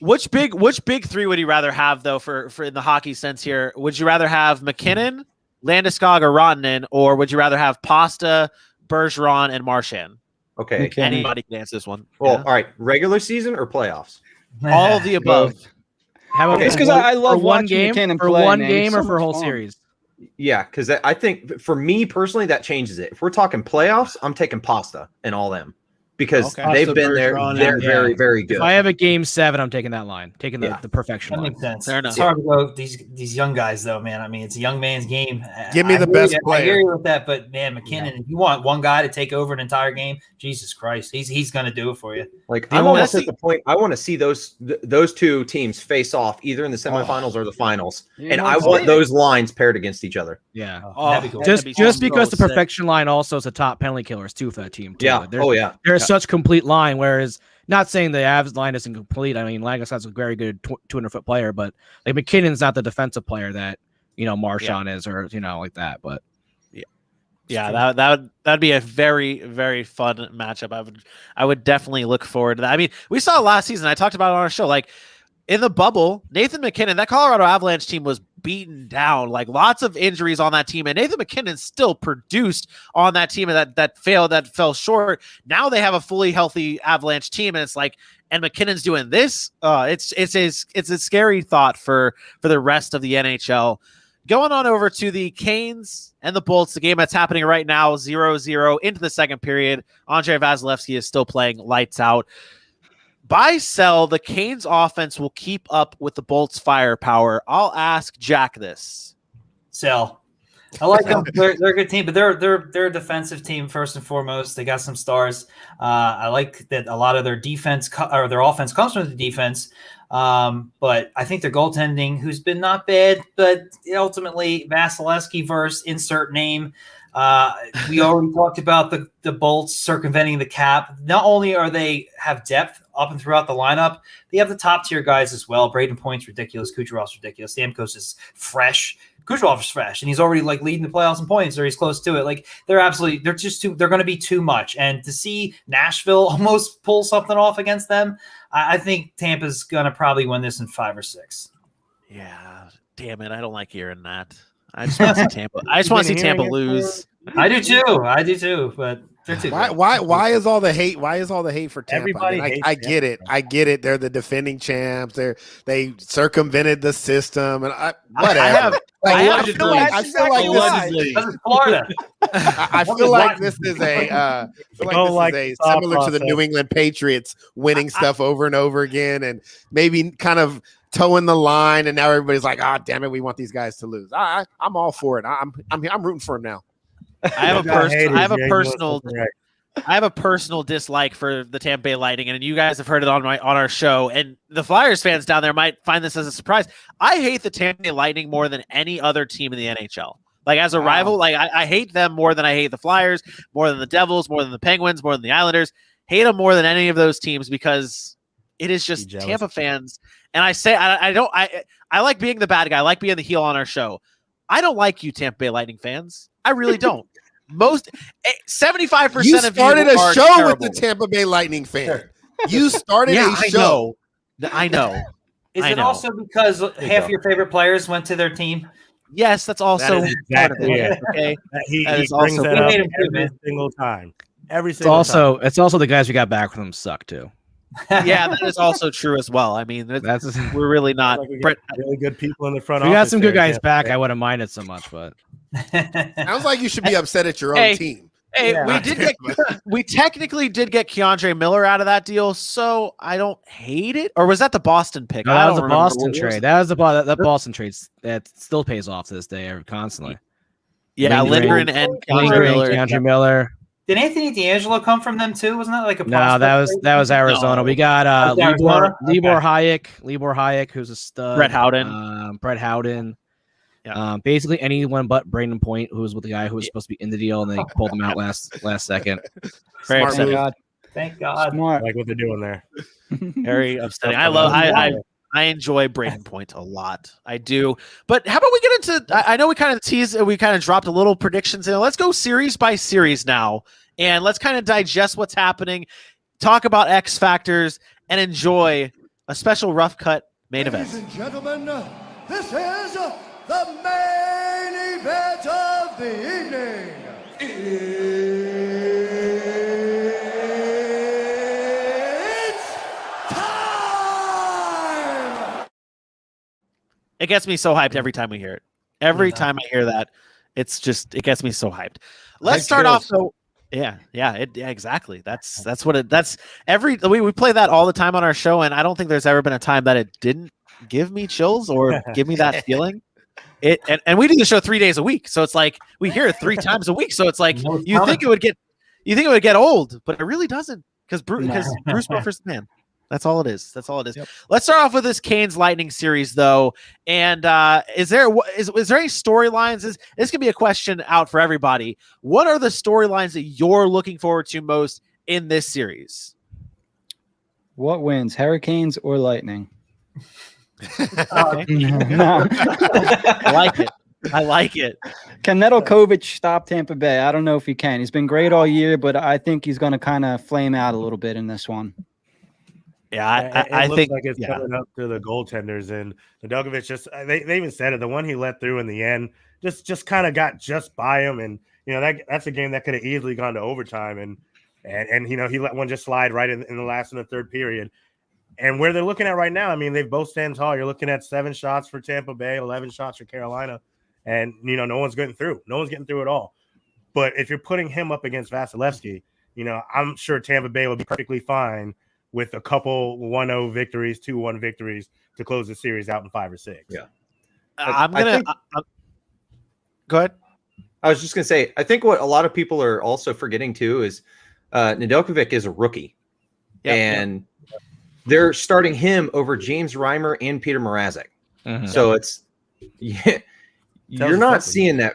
Which big three would you rather have though for in the hockey sense here? Would you rather have McKinnon, Landeskog, or Rantanen, or would you rather have Pasta, Bergeron, and Marchand? Okay. McKinnon. Anybody can answer this one. Well, Yeah. all right. Regular season or playoffs? All of the above. How about It's because I love for one watching game, McKinnon for play, one man. game, He's or so for a whole much fun. series. Yeah, because I think for me personally, that changes it. If we're talking playoffs, I'm taking Pasta and all them because Okay. they've Pasta, been there. Bergeron, They're yeah. very, very good. If I have a game 7, I'm taking that line, taking the perfection That line. makes sense. Fair enough. It's hard to go these young guys though, man. I mean, it's a young man's game. Give me I the hear best you- player. I hear you with that, but man, McKinnon, if you want one guy to take over an entire game, Jesus Christ, he's going to do it for you. Like The I'm only- almost at the point I want to see those two teams face off either in the semifinals or the finals, You and know I what I'm want saying? those lines paired against each other. Yeah. Oh, That'd be cool. that'd be Just so because the sick. perfection line also is a top penalty killers too for that team. Too. Yeah. There's, Oh yeah. there's such complete line. Whereas, not saying the Avs line isn't complete. I mean, Landeskog's a very good 200-foot player, but like McKinnon's not the defensive player that Marchand is, or like that. But Yeah, that'd be a very, very fun matchup. I would definitely look forward to that. I mean, we saw last season. I talked about it on our show. Like in the bubble, Nathan McKinnon, that Colorado Avalanche team was beaten down. Like lots of injuries on that team, and Nathan McKinnon still produced on that team, and that fell short. Now they have a fully healthy Avalanche team, and it's like, and McKinnon's doing this. It's a scary thought for the rest of the NHL. Going on over to the Canes and the Bolts, the game that's happening right now, 0-0 into the second period. Andrei Vasilevsky is still playing lights out. Buy, sell, the Canes offense will keep up with the Bolts' firepower. I'll ask Jack this. Sell. I like them. They're a good team, but they're a defensive team first and foremost. They got some stars. I like that a lot of their defense or their offense comes from the defense. But I think their goaltending, who's been not bad, but ultimately Vasilevsky versus insert name. We already talked about the Bolts circumventing the cap. Not only are they have depth up and throughout the lineup, they have the top tier guys as well. Braden Point's ridiculous. Kucherov's ridiculous. Stamkos is fresh. Kucherov is fresh, and he's already like leading the playoffs in points, or he's close to it. Like they're going to be too much. And to see Nashville almost pull something off against them, I think Tampa's going to probably win this in 5 or 6. Yeah, damn it. I don't like hearing that. I just want to see Tampa. I just want to see Tampa lose. I do too. But they're too. Why is all the hate? Why is all the hate for Tampa? Everybody I hates I get it. I get it. They're the defending champs. They circumvented the system, and whatever. I feel like this. Allegedly. That's Florida. I feel like this is a similar to the New England Patriots winning stuff over and over again, and maybe kind of towing the line. And now everybody's like, "Ah, damn it, we want these guys to lose." I'm all for it. I'm rooting for him now. I have a personal dislike for the Tampa Bay Lightning, and you guys have heard it on our show. And the Flyers fans down there might find this as a surprise. I hate the Tampa Bay Lightning more than any other team in the NHL. Like as a rival, like I hate them more than I hate the Flyers, more than the Devils, more than the Penguins, more than the Islanders. Hate them more than any of those teams because it is just Tampa fans. And I say I like being the bad guy. I like being the heel on our show. I don't like you, Tampa Bay Lightning fans. I really don't. 75% you of you started a show terrible. with the Tampa Bay Lightning fan. You started a show. I know. Is it also because half your favorite players went to their team? Yes, that's also part of it. Okay, he is brings also that part up of it. every single time. Every single time. It's also the guys we got back from suck too. Yeah, that is also true as well. I mean, we're really not Like we got really good people in the front. We got office some good there, guys back. I wouldn't mind it so much, but Sounds like you should be upset at your own team. Hey, we technically did get Keandre Miller out of that deal, so I don't hate it. Or was that the Boston pick? no, that was the Boston trade. That was the Boston trade that still pays off to this day constantly. Yeah, Lindgren and Keandre Miller. Did Anthony D'Angelo come from them too? Wasn't that like a no? That was Arizona. No. We got Libor Hayek, who's a stud. Brett Howden. Yeah. Basically anyone but Braden Point, who was with the guy who was supposed to be in the deal, and they pulled him out last second. Very Smart upsetting. move. Thank God. Smart. I like what they're doing there. Very upsetting. I enjoy Braden Point a lot. I do. But how about we get into? I know we kind of dropped a little predictions in. Let's go series by series now, and let's kind of digest what's happening, talk about X factors, and enjoy a special Rough Cut main event. Ladies and gentlemen, this is the main event of the evening. It's time! It gets me so hyped every time we hear it. Every time I hear that, it gets me so hyped. Let's start off. So yeah, exactly. That's we play that all the time on our show, and I don't think there's ever been a time that it didn't give me chills or give me that feeling. And we do the show 3 days a week, so it's like we hear it 3 times a week. So it's like you think it would get old, but it really doesn't because Bruce Buffer's the man. That's all it is. Yep. Let's start off with this Canes Lightning series, though. And is there any storylines? This could be a question out for everybody. What are the storylines that you're looking forward to most in this series? What wins, Hurricanes or Lightning? No. I like it. Can Nedeljkovic stop Tampa Bay? I don't know if he can. He's been great all year, but I think he's going to kind of flame out a little bit in this one. Yeah, I think like it's coming up to the goaltenders, and Nedeljkovic just they even said it. The one he let through in the end just kind of got just by him, and that's a game that could have easily gone to overtime, and he let one just slide right in the last and the third period. And where they're looking at right now, I mean, they've both stand tall. You're looking at 7 shots for Tampa Bay, 11 shots for Carolina, and no one's getting through. No one's getting through at all. But if you're putting him up against Vasilevsky, I'm sure Tampa Bay will be perfectly fine with a couple 1-0 victories, 2-1 victories to close the series out in 5 or 6. Yeah. Go ahead. I was just going to say, I think what a lot of people are also forgetting too is Nedeljkovic is a rookie. And they're starting him over James Reimer and Peter Mrazek. Mm-hmm. So you're not seeing that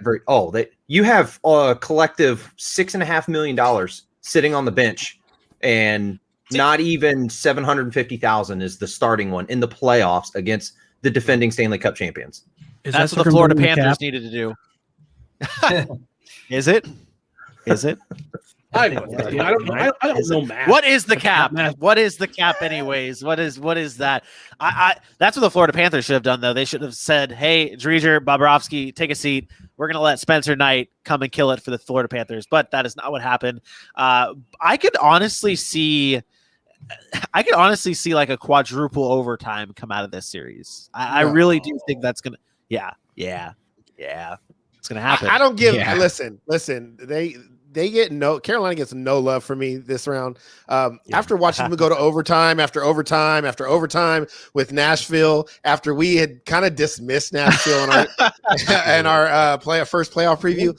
you have a collective $6.5 million sitting on the bench, and not even 750,000 is the starting one in the playoffs against the defending Stanley Cup champions. That's what the Florida Panthers needed to do. Is it? I don't know, Matt. What is the cap? What is the cap, anyways? What is that? That's what the Florida Panthers should have done, though. They should have said, "Hey, Driedger, Bobrovsky, take a seat. We're going to let Spencer Knight come and kill it for the Florida Panthers." But that is not what happened. I could honestly see like a quadruple overtime come out of this series. I really do think that's gonna. Yeah. Yeah, it's gonna happen. I don't give. Yeah. Listen. They get Carolina gets no love for me this round. After watching them go to overtime after overtime after overtime with Nashville, after we had kind of dismissed Nashville in our first playoff preview,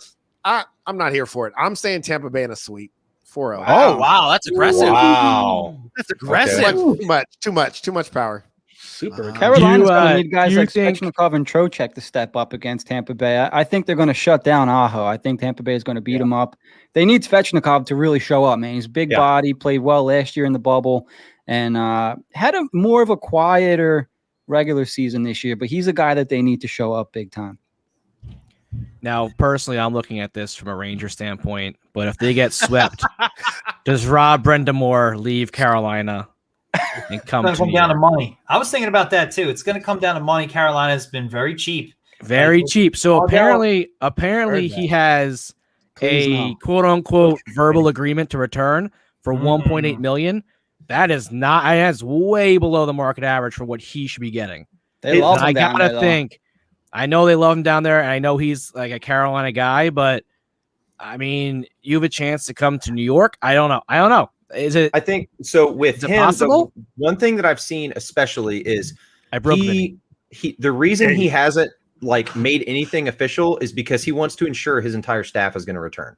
I'm not here for it. I'm saying Tampa Bay in a sweep, 4-0. Oh wow, that's aggressive. Wow. That's aggressive. Too much power. Super. Carolina's going to do need guys you like think- Svechnikov and Trocheck to step up against Tampa Bay. I think they're going to shut down Aho. I think Tampa Bay is going to beat them up. They need Svechnikov to really show up, man. He's a big body, played well last year in the bubble, and had a more of a quieter regular season this year, but he's a guy that they need to show up big time. Now, personally, I'm looking at this from a Ranger standpoint, but if they get swept, does Rob Brendamore leave Carolina and come It's to going to come down to New York? money. I was thinking about that too. It's going to come down to money. Carolina's been very cheap. Very cheap. So apparently Heard he that. has Please a no. quote unquote verbal agreement to return for Mm. 1.8 million. That is not. That's way below the market average for what he should be getting. They love And him I down gotta there, though. think. I know they love him down there, and I know he's like a Carolina guy, but I mean, you have a chance to come to New York. I don't know. Is it? I think so. With Is it him, possible? one thing that I've seen especially is I broke Vinny. the reason he hasn't like made anything official is because he wants to ensure his entire staff is going to return.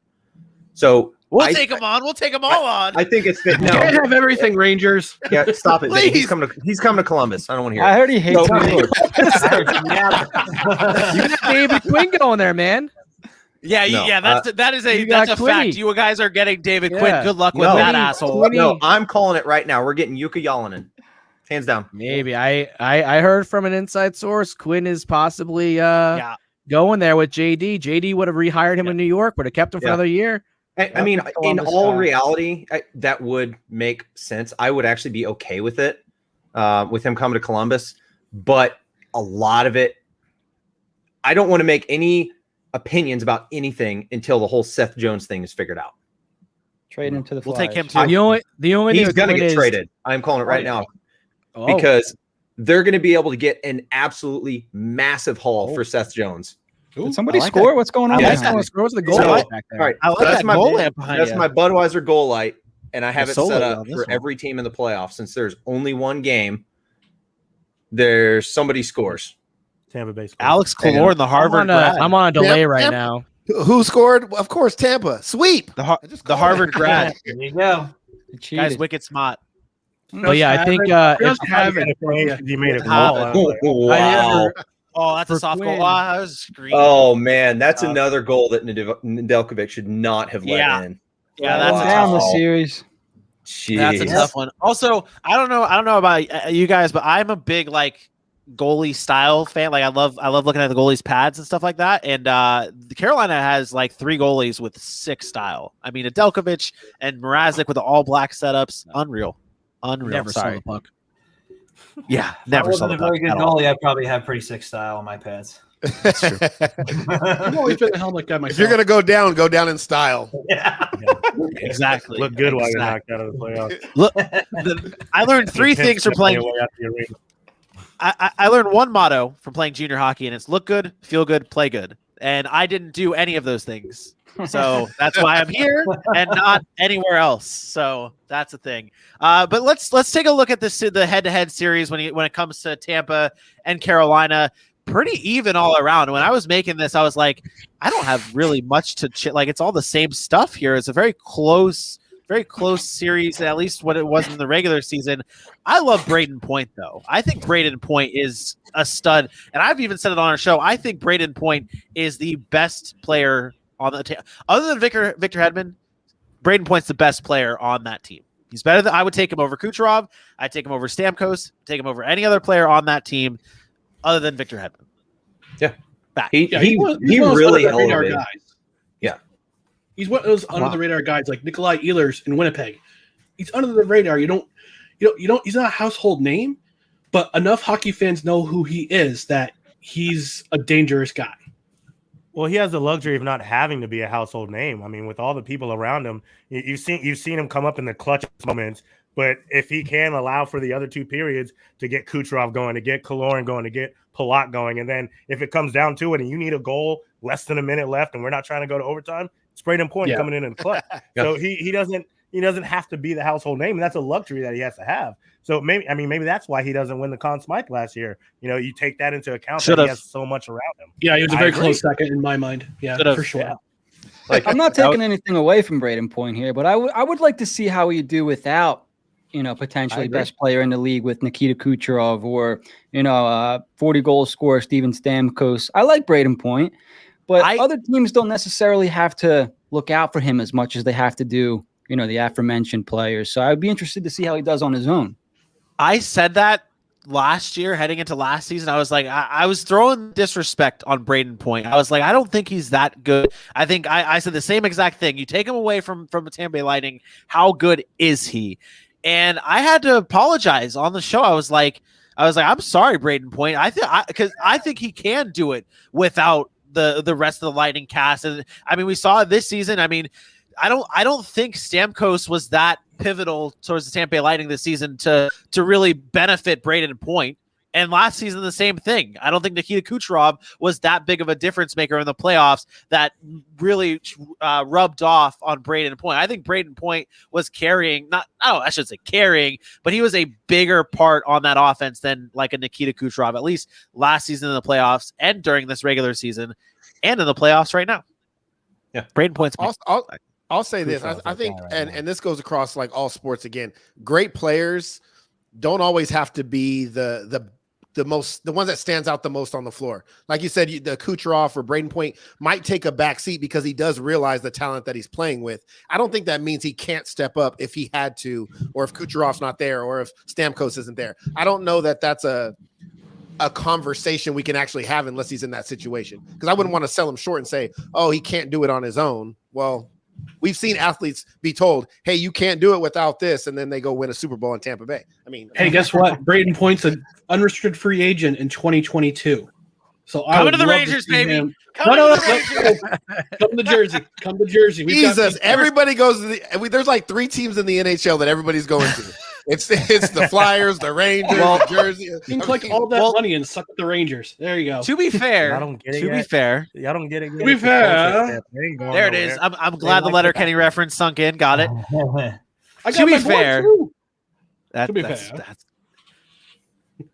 So We'll take him on. We'll take them all on. I think it's You can't have everything, Rangers. Yeah, stop it. Vinny. Please. He's coming to Columbus. I don't want to hear I it. heard he hates No, New York. You got David Quinn going there, man. Yeah, No, that is you got that's a Quinny. fact. You guys are getting David Yeah. Quinn. Good luck with No. that Quinny- asshole. Quinny- No, I'm calling it right now. We're getting Yuka Yalanen. Hands down. Maybe I heard from an inside source Quinn is possibly Yeah. going there with JD. JD would have rehired him in New York, would have kept him for Yeah. another year. I mean, in Columbus all guy. reality, that would make sense. I would actually be okay with it, with him coming to Columbus. But a lot of it, I don't want to make any opinions about anything until the whole Seth Jones thing is figured out. Trade him to the We'll Flyers. take him too. The only thing He's with going to Quinn get is- traded. I'm calling it right now Oh, because they're going to be able to get an absolutely massive haul for Seth Jones. Did somebody I like score? What's going on? Yeah, there? it's someone scores the goal So- back there. All right, I like so that's that my goal lamp behind that's you. my Budweiser goal light, and I have The it solo set on up this for one. every team in the playoffs. Since there's only one game, there's somebody scores. Tampa Bay. Alex Kalor in the Harvard grad. I'm on a delay right Yep. now. Who scored? Of course, Tampa. Sweep. The Harvard grad. There you go. They cheated. Guy's wicked smart. But yeah, I think Just if- have it. You made a How? goal. I was like, Wow. Oh, that's a For soft Quinn. goal. I was screaming. Oh man, that's Uh, another goal that Nedeljkovic should not have let Yeah. in. Yeah, Well, that's a down tough the one. series. That's a Jeez. tough one. Also, I don't know about you guys, but I'm a big like goalie style fan. Like I love looking at the goalies' pads and stuff like that. And the Carolina has like 3 goalies with 6 style. I mean, Nedeljkovic and Mrazek with the all black setups, unreal. never saw Sorry. the puck. Yeah, If I never saw wasn't the a very puck good at all. goalie, I'd probably have pretty sick style on my pads. I've always been a helmet guy myself. If you're gonna go down in style. Yeah. Exactly. Look good while you're Exactly. knocked out of the playoffs. Look, I learned 3 things from playing. I learned one motto from playing junior hockey, and it's look good, feel good, play good. And I didn't do any of those things. So that's why I'm here and not anywhere else. So that's the thing. But let's take a look at the head-to-head series when it comes to Tampa and Carolina. Pretty even all around. When I was making this, I was like, I don't have really much to like. It's all the same stuff here. It's a very close series, at least what it was in the regular season. I love Braden Point, though. I think Braden Point is a stud, and I've even said it on our show. I think Braden Point is the best player on the team, other than Victor Hedman. Braden Point's the best player on that team. He's better than I would take him over Kucherov. I'd take him over Stamkos. Take him over any other player on that team, other than Victor Hedman. Yeah, back. he Yeah, he's one of really those under-the-radar elevated. guys. Yeah. He's one of those under the radar guys like Nikolai Ehlers in Winnipeg. He's under the radar. You don't. He's not a household name, but enough hockey fans know who he is that he's a dangerous guy. Well, he has the luxury of not having to be a household name. I mean, with all the people around him, you've seen him come up in the clutch moments But if he can allow for the other two periods to get Kucherov going, to get Kaloran going, to get Palat going, and then if it comes down to it and you need a goal less than a minute left and we're not trying to go to overtime, it's Braden Point coming in the clutch. So he doesn't have to be the household name, and that's a luxury that he has to have. So maybe that's why he doesn't win the Conn Smythe last year. You take that into account that he has so much around him. Yeah, he was a very close second in my mind. Yeah, for sure. Yeah. I'm not taking anything away from Braden Point here, but I would like to see how he'd do without, potentially best player in the league with Nikita Kucherov or, 40 goal scorer Steven Stamkos. I like Braden Point, but other teams don't necessarily have to look out for him as much as they have to do, the aforementioned players. So I'd be interested to see how he does on his own. I said that last year, heading into last season. I was like, I was throwing disrespect on Braden Point. I was like, I don't think he's that good. I think I said the same exact thing. You take him away from the Tampa Bay Lightning, how good is he? And I had to apologize on the show. I was like, I'm sorry, Braden Point. Because I think he can do it without the rest of the Lightning cast. And I mean, we saw it this season. I mean, I don't think Stamkos was that pivotal towards the Tampa Bay Lightning this season to really benefit Braden Point. And last season, the same thing. I don't think Nikita Kucherov was that big of a difference maker in the playoffs that really rubbed off on Braden Point. I think Braden Point was carrying, I should say carrying, but he was a bigger part on that offense than like a Nikita Kucherov, at least last season in the playoffs and during this regular season and in the playoffs right now. Yeah. Braden Point's I'll say this. I think, and this goes across like all sports again, great players don't always have to be the one that stands out the most on the floor. Like you said, the Kucherov or Braden Point might take a back seat because he does realize the talent that he's playing with. I don't think that means he can't step up if he had to, or if Kucherov's not there, or if Stamkos isn't there. I don't know that that's a conversation we can actually have unless he's in that situation. Because I wouldn't want to sell him short and say, oh, he can't do it on his own. Well, we've seen athletes be told, hey, you can't do it without this, and then they go win a Super Bowl in Tampa Bay. I mean, hey, guess what? Braden Point's an unrestricted free agent in 2022u. So coming to the Rangers, baby. Come to Jersey. Come to Jersey. Jesus, everybody goes to there's like 3 teams in the NHL that everybody's going to. It's the Flyers, the Rangers, the Jersey. You can collect all that money and suck at the Rangers. There you go. To be fair, I don't get it. To be fair, I don't get it. To be fair, there it is. I'm glad the Letterkenny reference sunk in. Got it. To be fair,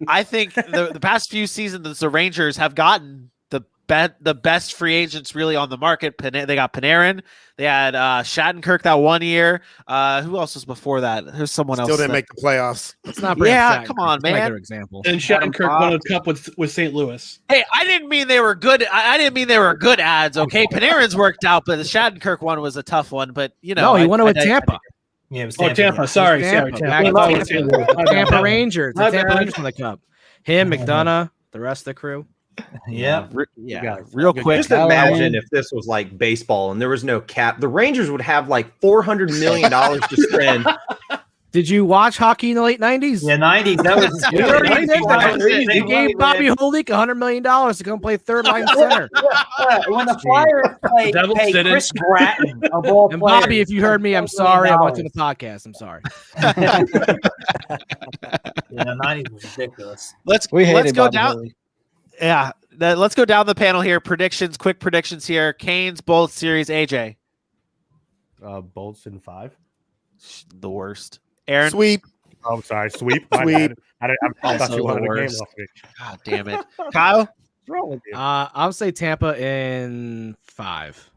I think the past few seasons the Rangers have gotten the best free agents really on the market. They got Panarin. They had Shattenkirk that one year. Who else was before that? There's someone else. Still didn't make the playoffs. Let's not come on, man. Example. And Shattenkirk won a cup with St. Louis. Hey, I didn't mean they were good. I didn't mean they were good ads. Okay, Panarin's worked out, but the Shattenkirk one was a tough one. But no, he won it with Tampa. Yeah, it was Tampa. Sorry. Tampa Rangers. The Tampa Rangers won the cup. Him, McDonough, the rest of the crew. Yeah. Real quick. Just imagine if this was like baseball and there was no cap. The Rangers would have like $400 million to spend. Did you watch hockey in the late 90s? Yeah, 90s. That was They gave Bobby Holik $100 million to come play third line center. When the Flyers played Chris Gratton, of all and players, Bobby, if you heard me, I'm sorry. I'm watching the podcast. I'm sorry. Yeah, 90s was ridiculous. Let's go down. Yeah, let's go down the panel here. Quick predictions here. Canes, both series. AJ. Bolts in 5. The worst. Aaron. Sweep. Oh, I'm sorry. Sweep. Sweep. I thought you wanted the game off me. God damn it. Kyle. What's wrong with you? I'll say Tampa in 5.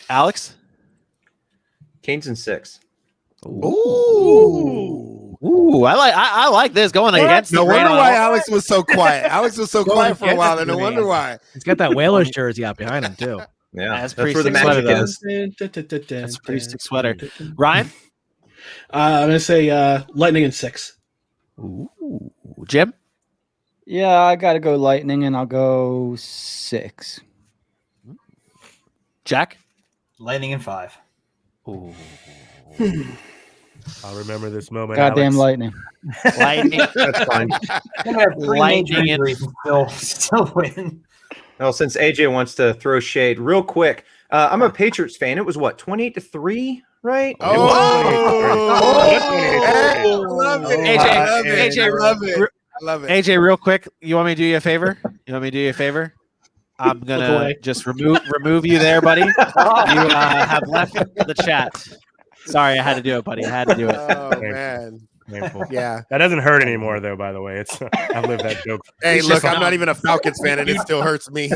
Alex. Canes in 6. Ooh, I like this going against. No wonder why Alex was so quiet. Alex was so quiet for a while, and no wonder why. He's got that Whalers jersey out behind him too. Yeah, that's where the magic is. That's a pretty sick sweater. Ryan. I'm gonna say Lightning in 6. Ooh. Jim. Yeah, I gotta go Lightning, and I'll go 6. Jack. Lightning in 5. Ooh. I'll remember this moment. Goddamn Alex. Lightning. Lightning. That's fine. Lightning and still win. Well, since AJ wants to throw shade real quick, I'm a Patriots fan. It was what, 28-3 right? AJ, real quick, you want me to do you a favor? I'm gonna just remove you there, buddy. You have left the chat. Sorry, I had to do it, buddy. I had to do it. Oh man. Painful. Yeah. That doesn't hurt anymore, though. By the way, it's I've lived that joke. Hey, look, I'm not even a Falcons fan, and it still hurts me.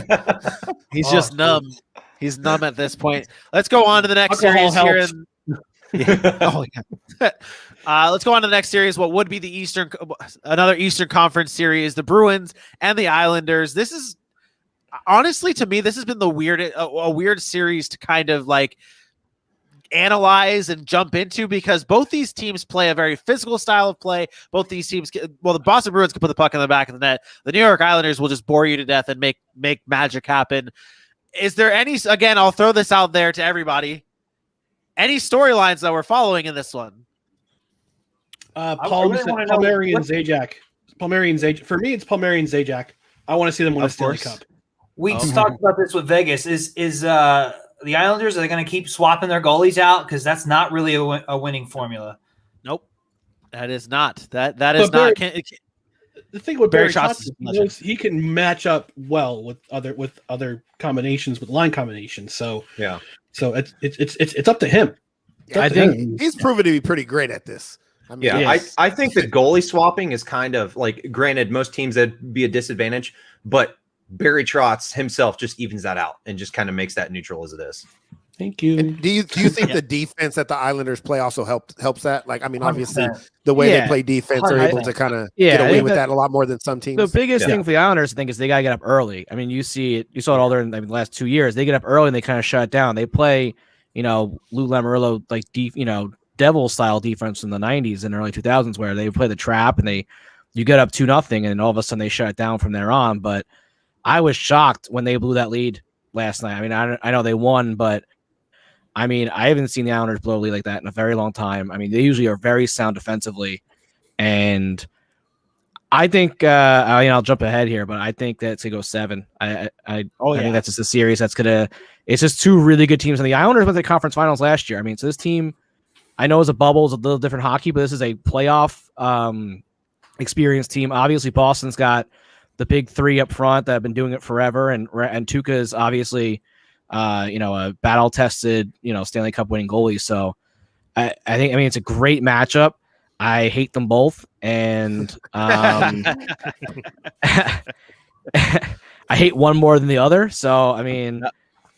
He's just numb. He's numb at this point. Let's go on to the next series here. Let's go on to the next series. What would be the another Eastern Conference series? The Bruins and the Islanders. This is honestly, to me, this has been the weird series to kind of like analyze and jump into, because both these teams play a very physical style of play. Both these teams, the Boston Bruins can put the puck in the back of the net. The New York Islanders will just bore you to death and make magic happen. Is there any? Again, I'll throw this out there to everybody. Any storylines that we're following in this one? Palmieri and Zajac. For me, it's Palmieri and Zajac. I want to see them win a Stanley Cup. We talked about this with Vegas. Is the Islanders, are they going to keep swapping their goalies out? Because that's not really a winning formula. Nope, that is not. That is not. The thing with Barry Trotz, he can match up well with other combinations, with line combinations. So yeah. So it's up to him. Yeah, I think he's proven to be pretty great at this. I mean, I think the goalie swapping is kind of like, granted, most teams that'd be a disadvantage, but Barry Trotz himself just evens that out and just kind of makes that neutral as it is. Thank you. And do you think the defense that the Islanders play also helps that? Like, I mean, obviously the way they play defense, they're able to kind of get away with that a lot more than some teams. The biggest thing for the Islanders, I think, is they gotta get up early. I mean, you saw it all during the last 2 years. They get up early and they kind of shut it down. They play, Lou Lamoriello like devil style defense in the 90s and early 2000s, where they play the trap and you get up 2-0 and all of a sudden they shut it down from there on. But I was shocked when they blew that lead last night. I mean, I know they won, but I mean, I haven't seen the Islanders blow a lead like that in a very long time. I mean, they usually are very sound defensively, and I think I'll jump ahead here, but I think that's gonna go 7. I think that's just a series that's gonna. It's just two really good teams, and the Islanders went to the conference finals last year. I mean, so this team, I know it's a bubble, it's a little different hockey, but this is a playoff experienced team. Obviously, Boston's got the big three up front that have been doing it forever, and Tuukka's obviously, a battle-tested, Stanley Cup winning goalie. So I think it's a great matchup. I hate them both, and I hate one more than the other. So I mean,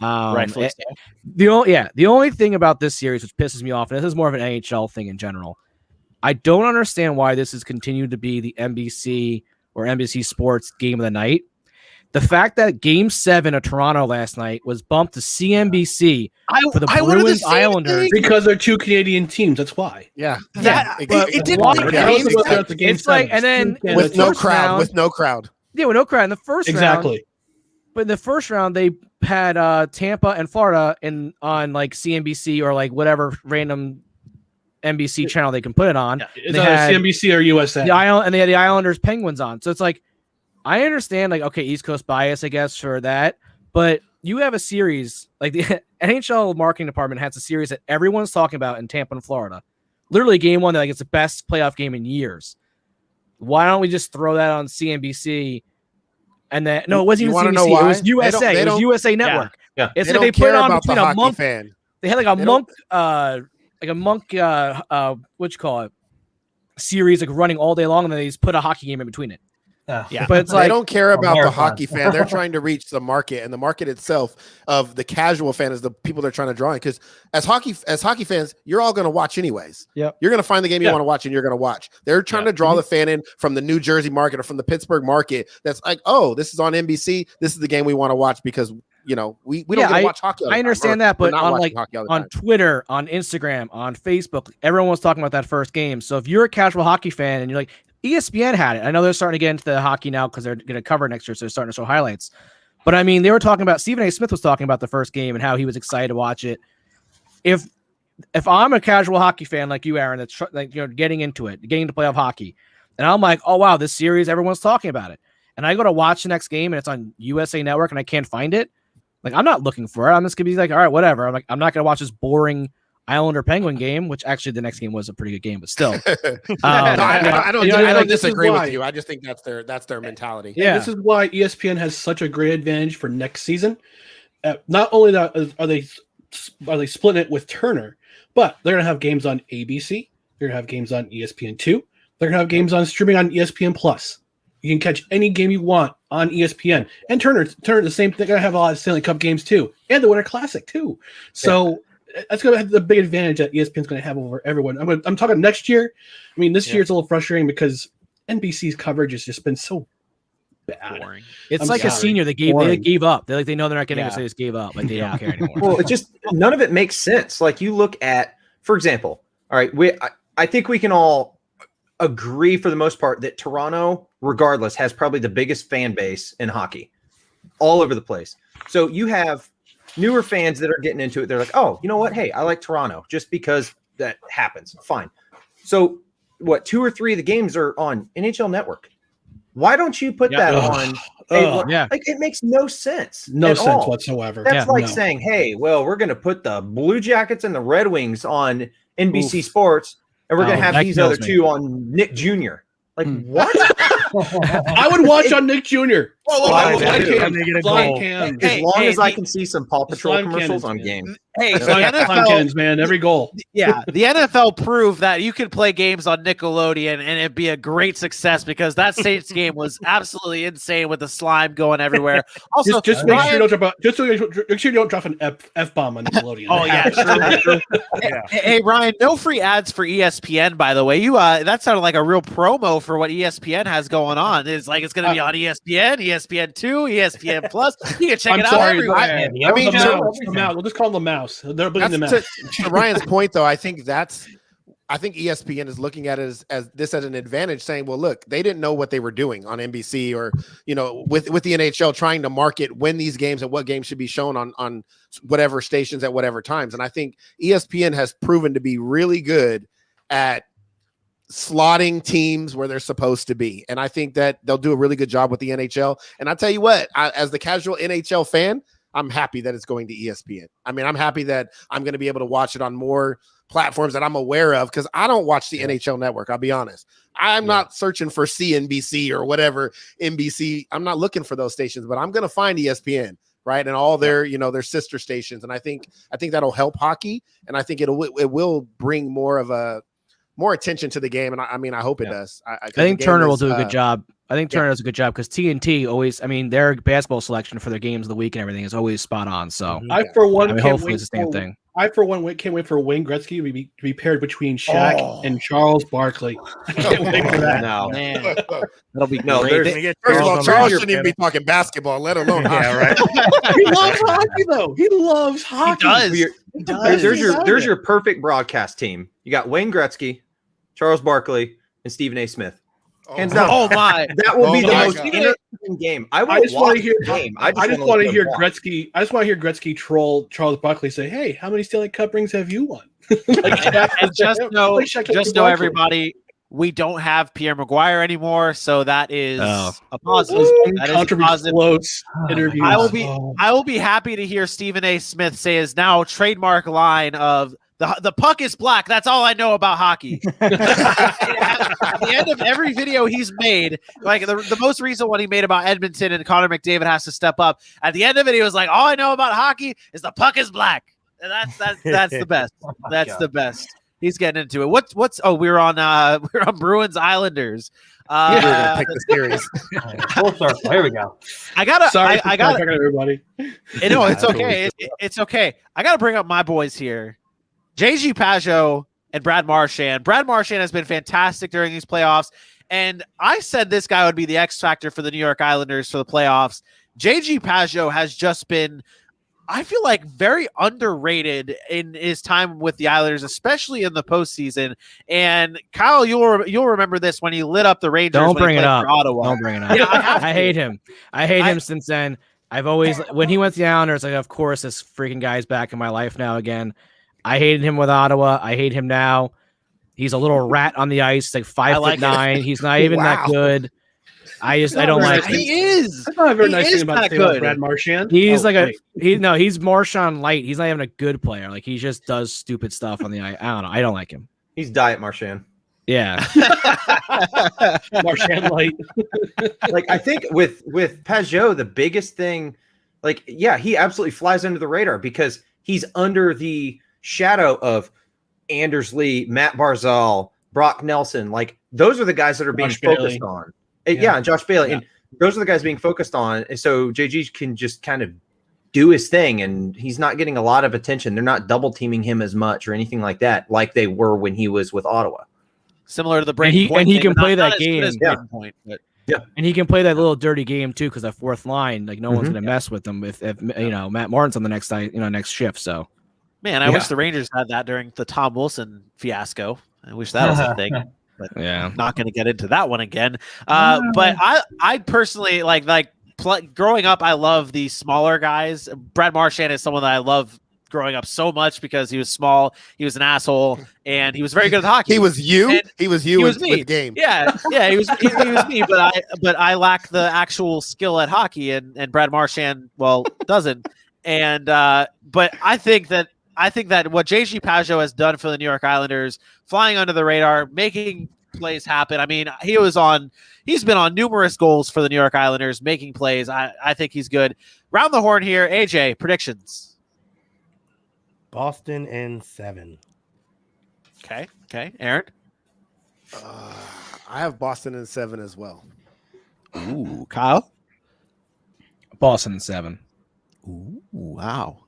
the only thing about this series which pisses me off, and this is more of an NHL thing in general, I don't understand why this has continued to be the NBC or NBC Sports game of the night. The fact that Game 7 of Toronto last night was bumped to CNBC for the Bruins Islanders because they're two Canadian teams. That's why. Yeah, it didn't. It's like, and then with no crowd. Yeah, with no crowd in the first round. Exactly. But in the first round, they had Tampa and Florida on like CNBC or like whatever random NBC channel they can put it on. Yeah. It's either CNBC or USA. And they had the Islanders Penguins on. So it's like, I understand, like, okay, East Coast bias, I guess, for that. But you have a series, like the NHL marketing department has a series that everyone's talking about in Tampa and Florida. Literally game 1, like it's the best playoff game in years. Why don't we just throw that on CNBC? And then, no, it wasn't even CNBC. It was USA. It was USA Network. Yeah. It's like they put it on between a month. Fan. They had like a monk, what you call it, series like running all day long, and then they just put a hockey game in between it. Yeah, but it's like, they don't care about the hockey fan. They're trying to reach the market, and the market itself of the casual fan is the people they're trying to draw in. Because as hockey fans, you're all going to watch anyways. Yep. You're going to find the game you want to watch, and you're going to watch. They're trying to draw the fan in from the New Jersey market or from the Pittsburgh market. That's like, oh, this is on NBC. This is the game we want to watch because we don't get to watch hockey. I understand that, but on Twitter, on Instagram, on Facebook, everyone was talking about that first game. So if you're a casual hockey fan and you're like, ESPN had it. I know they're starting to get into the hockey now because they're going to cover next year, so they're starting to show highlights. But I mean, they were talking about Stephen A. Smith was talking about the first game and how he was excited to watch it. If I'm a casual hockey fan like you, Aaron, that's getting into it, getting to playoff hockey, and I'm like, oh wow, this series, everyone's talking about it, and I go to watch the next game and it's on USA Network and I can't find it, like I'm not looking for it. I'm just gonna be like, all right, whatever. I'm not gonna watch this boring Islander Penguin game, which actually the next game was a pretty good game, but still. I don't disagree why. with you. I just think that's their mentality. Yeah. This is why ESPN has such a great advantage for next season. Not only that are they splitting it with Turner, but they're gonna have games on ABC. They're gonna have games on ESPN2. They're gonna have games on streaming on ESPN Plus. You can catch any game you want on ESPN. And Turner, the same thing. They're gonna have a lot of Stanley Cup games too, and the Winter Classic too. So that's gonna have the big advantage that ESPN's gonna have over everyone. I'm talking next year. I mean, this year it's a little frustrating because NBC's coverage has just been so bad. Boring. It's I'm like a sorry. senior. They gave up. They know they're not getting it, Yeah. so they just gave up. Like they don't care anymore. Well, it just none of it makes sense. Like you look at, for example, all right, I think we can all agree for the most part that Toronto, regardless, has probably the biggest fan base in hockey all over the place. So you have newer fans that are getting into it. They're like, oh, you know what? Hey, I like Toronto just because that happens. Fine. So what, 2 or 3 of the games are on NHL Network. Why don't you put that on? Like it makes no sense. No at sense all. whatsoever. That's saying, hey, well, we're going to put the Blue Jackets and the Red Wings on NBC Sports, and we're going to have these other two on Nick Jr. Like, what? I would watch on Nick Jr. As long as I can see some Paw Patrol commercials on games. Hey, the Slime NFL, cannons, man, every goal. yeah, the NFL proved that you could play games on Nickelodeon and it'd be a great success because that Saints game was absolutely insane with the slime going everywhere. Also, just make sure you don't drop make sure you don't drop an F bomb on Nickelodeon. Oh yeah, true. Hey Ryan, no free ads for ESPN, by the way. You that sounded like a real promo for what ESPN has going on. It's like it's going to be on ESPN, ESPN2, ESPN Plus. You can check it out everywhere. I mean, the mouse. We'll just call them the mouse. They're building the mouse. To Ryan's point, though, I think ESPN is looking at it as an advantage, saying, well, look, they didn't know what they were doing on NBC or, with the NHL trying to market when these games and what games should be shown on whatever stations at whatever times. And I think ESPN has proven to be really good at slotting teams where they're supposed to be. And I think that they'll do a really good job with the NHL. And I tell you what, as the casual NHL fan, I'm happy that it's going to ESPN. I mean, I'm happy that I'm going to be able to watch it on more platforms that I'm aware of because I don't watch the NHL Network. I'll be honest. I'm not searching for CNBC or whatever NBC. I'm not looking for those stations, but I'm going to find ESPN, right? And all their, their sister stations. And I think that'll help hockey. And I think it will bring more attention to the game. And I hope it does. I think Turner will do a good job. I think Turner does a good job because TNT always, their basketball selection for their games of the week and everything is always spot on. So I, for one, hopefully it's the same thing. I, for one, can't wait for Wayne Gretzky to be paired between Shaq and Charles Barkley. I can't wait for that. No, Man, that'll be no. great. First of all, Charles shouldn't even be talking basketball, let alone hockey. Yeah, right. He loves hockey, though. He loves hockey. He does. There's your perfect broadcast team. You got Wayne Gretzky, Charles Barkley, and Stephen A. Smith. Hands down. Oh my! That will be the my most God. interesting game. I just want to hear the game. I just want to hear Gretzky. I just want to hear Gretzky troll Charles Barkley. Say, "Hey, how many Stanley Cup rings have you won?" And just know, everybody, we don't have Pierre Maguire anymore, so that is a positive. That is a positive. Interviews. I will be happy to hear Stephen A. Smith say his now trademark line of the puck is black. That's all I know about hockey. At the end of every video he's made, like the most recent one he made about Edmonton and Connor McDavid has to step up. At the end of it, he was like, all I know about hockey is the puck is black. And that's the best. That's the best. He's getting into it. What's we're on Bruins Islanders. We're gonna pick the series. Full circle. Here we go. I got everybody. No, it's okay. It's okay. I gotta bring up my boys here. JG Pajot and Brad Marchand. Brad Marchand has been fantastic during these playoffs, and I said this guy would be the X factor for the New York Islanders for the playoffs. JG Pajot has just been, I feel like, very underrated in his time with the Islanders, especially in the postseason. And Kyle, you'll remember this when he lit up the Rangers. Don't bring it up. Ottawa. Don't bring it up. I hate him. I hate him since then. I've always, when he went to the Islanders, like, of course, this freaking guy's back in my life now again. I hated him with Ottawa. I hate him now. He's a little rat on the ice, like 5'9". He's not even that good. I don't like him. He is. That's not a very He nice is thing about that good. Brad Marchand. He's wait. he's Marshawn light. He's not even a good player. Like he just does stupid stuff on the ice. I don't know. I don't like him. He's Diet Marchand. Yeah. Marchand light. Like I think with Pajot, the biggest thing, like he absolutely flies under the radar because he's under the shadow of Anders Lee, Matt Barzal, Brock Nelson. Like those are the guys that are being focused on. Yeah, and Josh Bailey. Yeah. And those are the guys being focused on. And so JG can just kind of do his thing, and he's not getting a lot of attention. They're not double teaming him as much or anything like that, like they were when he was with Ottawa. Similar to the Brayden Point. And he thing, can but play not that as good game. as Brayden Point, but And he can play that little dirty game too, because that fourth line, like no one's gonna mess with him if Matt Martin's on the next next shift. So man, I wish the Rangers had that during the Tom Wilson fiasco. I wish that was a thing. But not going to get into that one again. But I personally growing up, I love the smaller guys. Brad Marchand is someone that I love growing up so much because he was small, he was an asshole, and he was very good at hockey. He was you. He was you with game. Yeah, he was me. But I lack the actual skill at hockey, and Brad Marchand doesn't. And but I think that what JG Pajot has done for the New York Islanders, flying under the radar, making plays happen. I mean, he's been on numerous goals for the New York Islanders, making plays. I think he's good. Round the horn here, AJ, predictions. Boston in 7. Okay, Aaron. I have Boston in 7 as well. Ooh, Kyle. Boston in 7. Ooh, wow.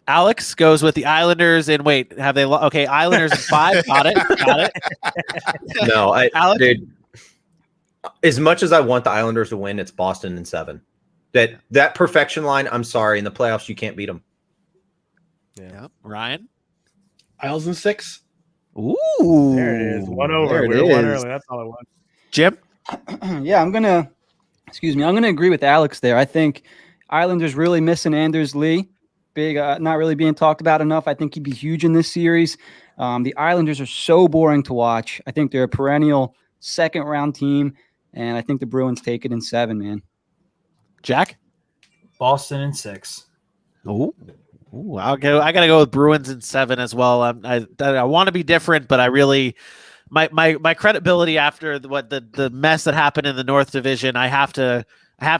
Alex goes with the Islanders, and wait, have they? Okay, Islanders in 5. Got it. No, Alex? Dude. As much as I want the Islanders to win, it's Boston in 7. That perfection line. I'm sorry, in the playoffs you can't beat them. Yeah, Ryan. Isles in 6. Ooh, there it is. 1 over. We were 1 early. That's all it was. Jim. Yeah, I'm gonna agree with Alex there. I think Islanders really missing Anders Lee. Big, not really being talked about enough. I think he'd be huge in this series. The Islanders are so boring to watch. I think they're a perennial second-round team, and I think the Bruins take it in 7, man. Jack? Boston in 6. Ooh, I gotta go with Bruins in 7 as well. I want to be different, but I really my credibility after the mess that happened in the North Division, I have to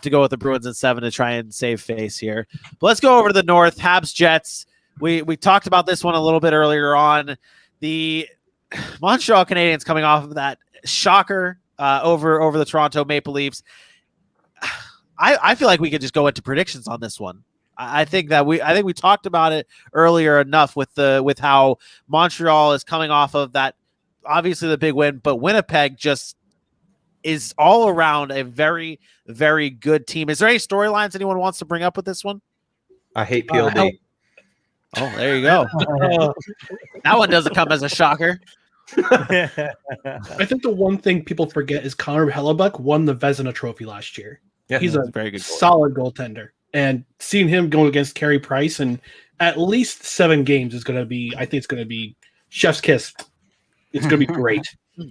go with the Bruins in 7 to try and save face here. But let's go over to the North. Habs Jets. We talked about this one a little bit earlier on. The Montreal Canadiens coming off of that shocker over the Toronto Maple Leafs. I feel like we could just go into predictions on this one. I think we talked about it earlier enough with how Montreal is coming off of that, obviously the big win, but Winnipeg just is all around a very, very good team. Is there any storylines anyone wants to bring up with this one? I hate PLD. Oh, there you go. That one doesn't come as a shocker. I think the one thing people forget is Connor Hellebuck won the Vezina Trophy last year. Yeah, he's a very good solid goaltender. And seeing him go against Carey Price in at least 7 games is going to be, I think it's going to be chef's kiss. It's going to be great.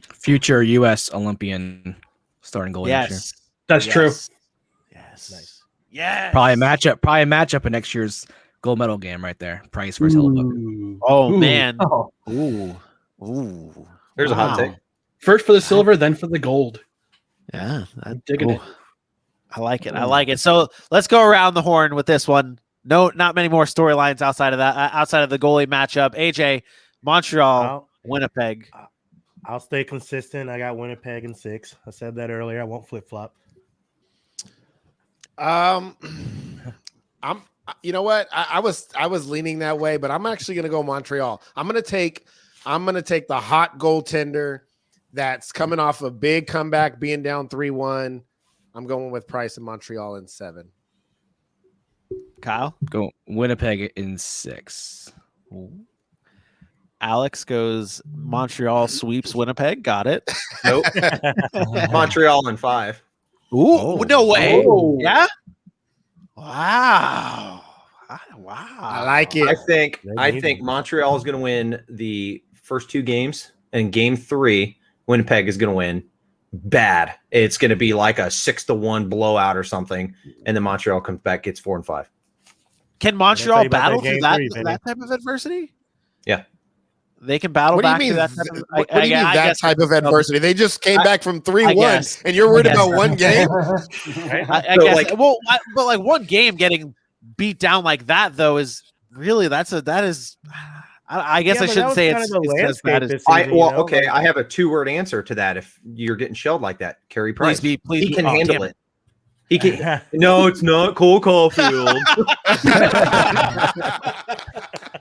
Future U.S. Olympian starting goalie next year. That's true. Yes. Nice. Yeah. Probably a matchup in next year's gold medal game right there. Price versus Hellebuck. Oh, man. Oh. Ooh. There's a hot take. First for the silver, then for the gold. Yeah. I'm digging it. I like it. So let's go around the horn with this one. No, not many more storylines outside of that. Outside of the goalie matchup, AJ, Montreal, Winnipeg. I'll stay consistent. I got Winnipeg in 6. I said that earlier. I won't flip flop. You know what? I was leaning that way, but I'm actually gonna go Montreal. I'm gonna take the hot goaltender that's coming off a big comeback, being down 3-1. I'm going with Price in Montreal in 7. Kyle? Go Winnipeg in 6. Ooh. Alex goes Montreal sweeps Winnipeg. Got it. Nope. Montreal in 5. Ooh, no way. Oh. Yeah? Wow. I like it. I think Montreal is going to win the first 2 games, and game 3, Winnipeg is going to win. bad. It's going to be like a 6-1 blowout or something, and then Montreal comes back, gets 4 and 5. Can Montreal battle through that type of adversity? Yeah. They can battle What do you back mean? to that type of, What do you mean that type of adversity? They just came back from 3-1, and you're worried about one game. I guess. But like one game getting beat down like that though is really that is. I guess I shouldn't say it's as bad as. Okay, I have a 2-word answer to that. If you're getting shelled like that, Carey Price, please he can handle it. He can. No, it's not Cole Caulfield.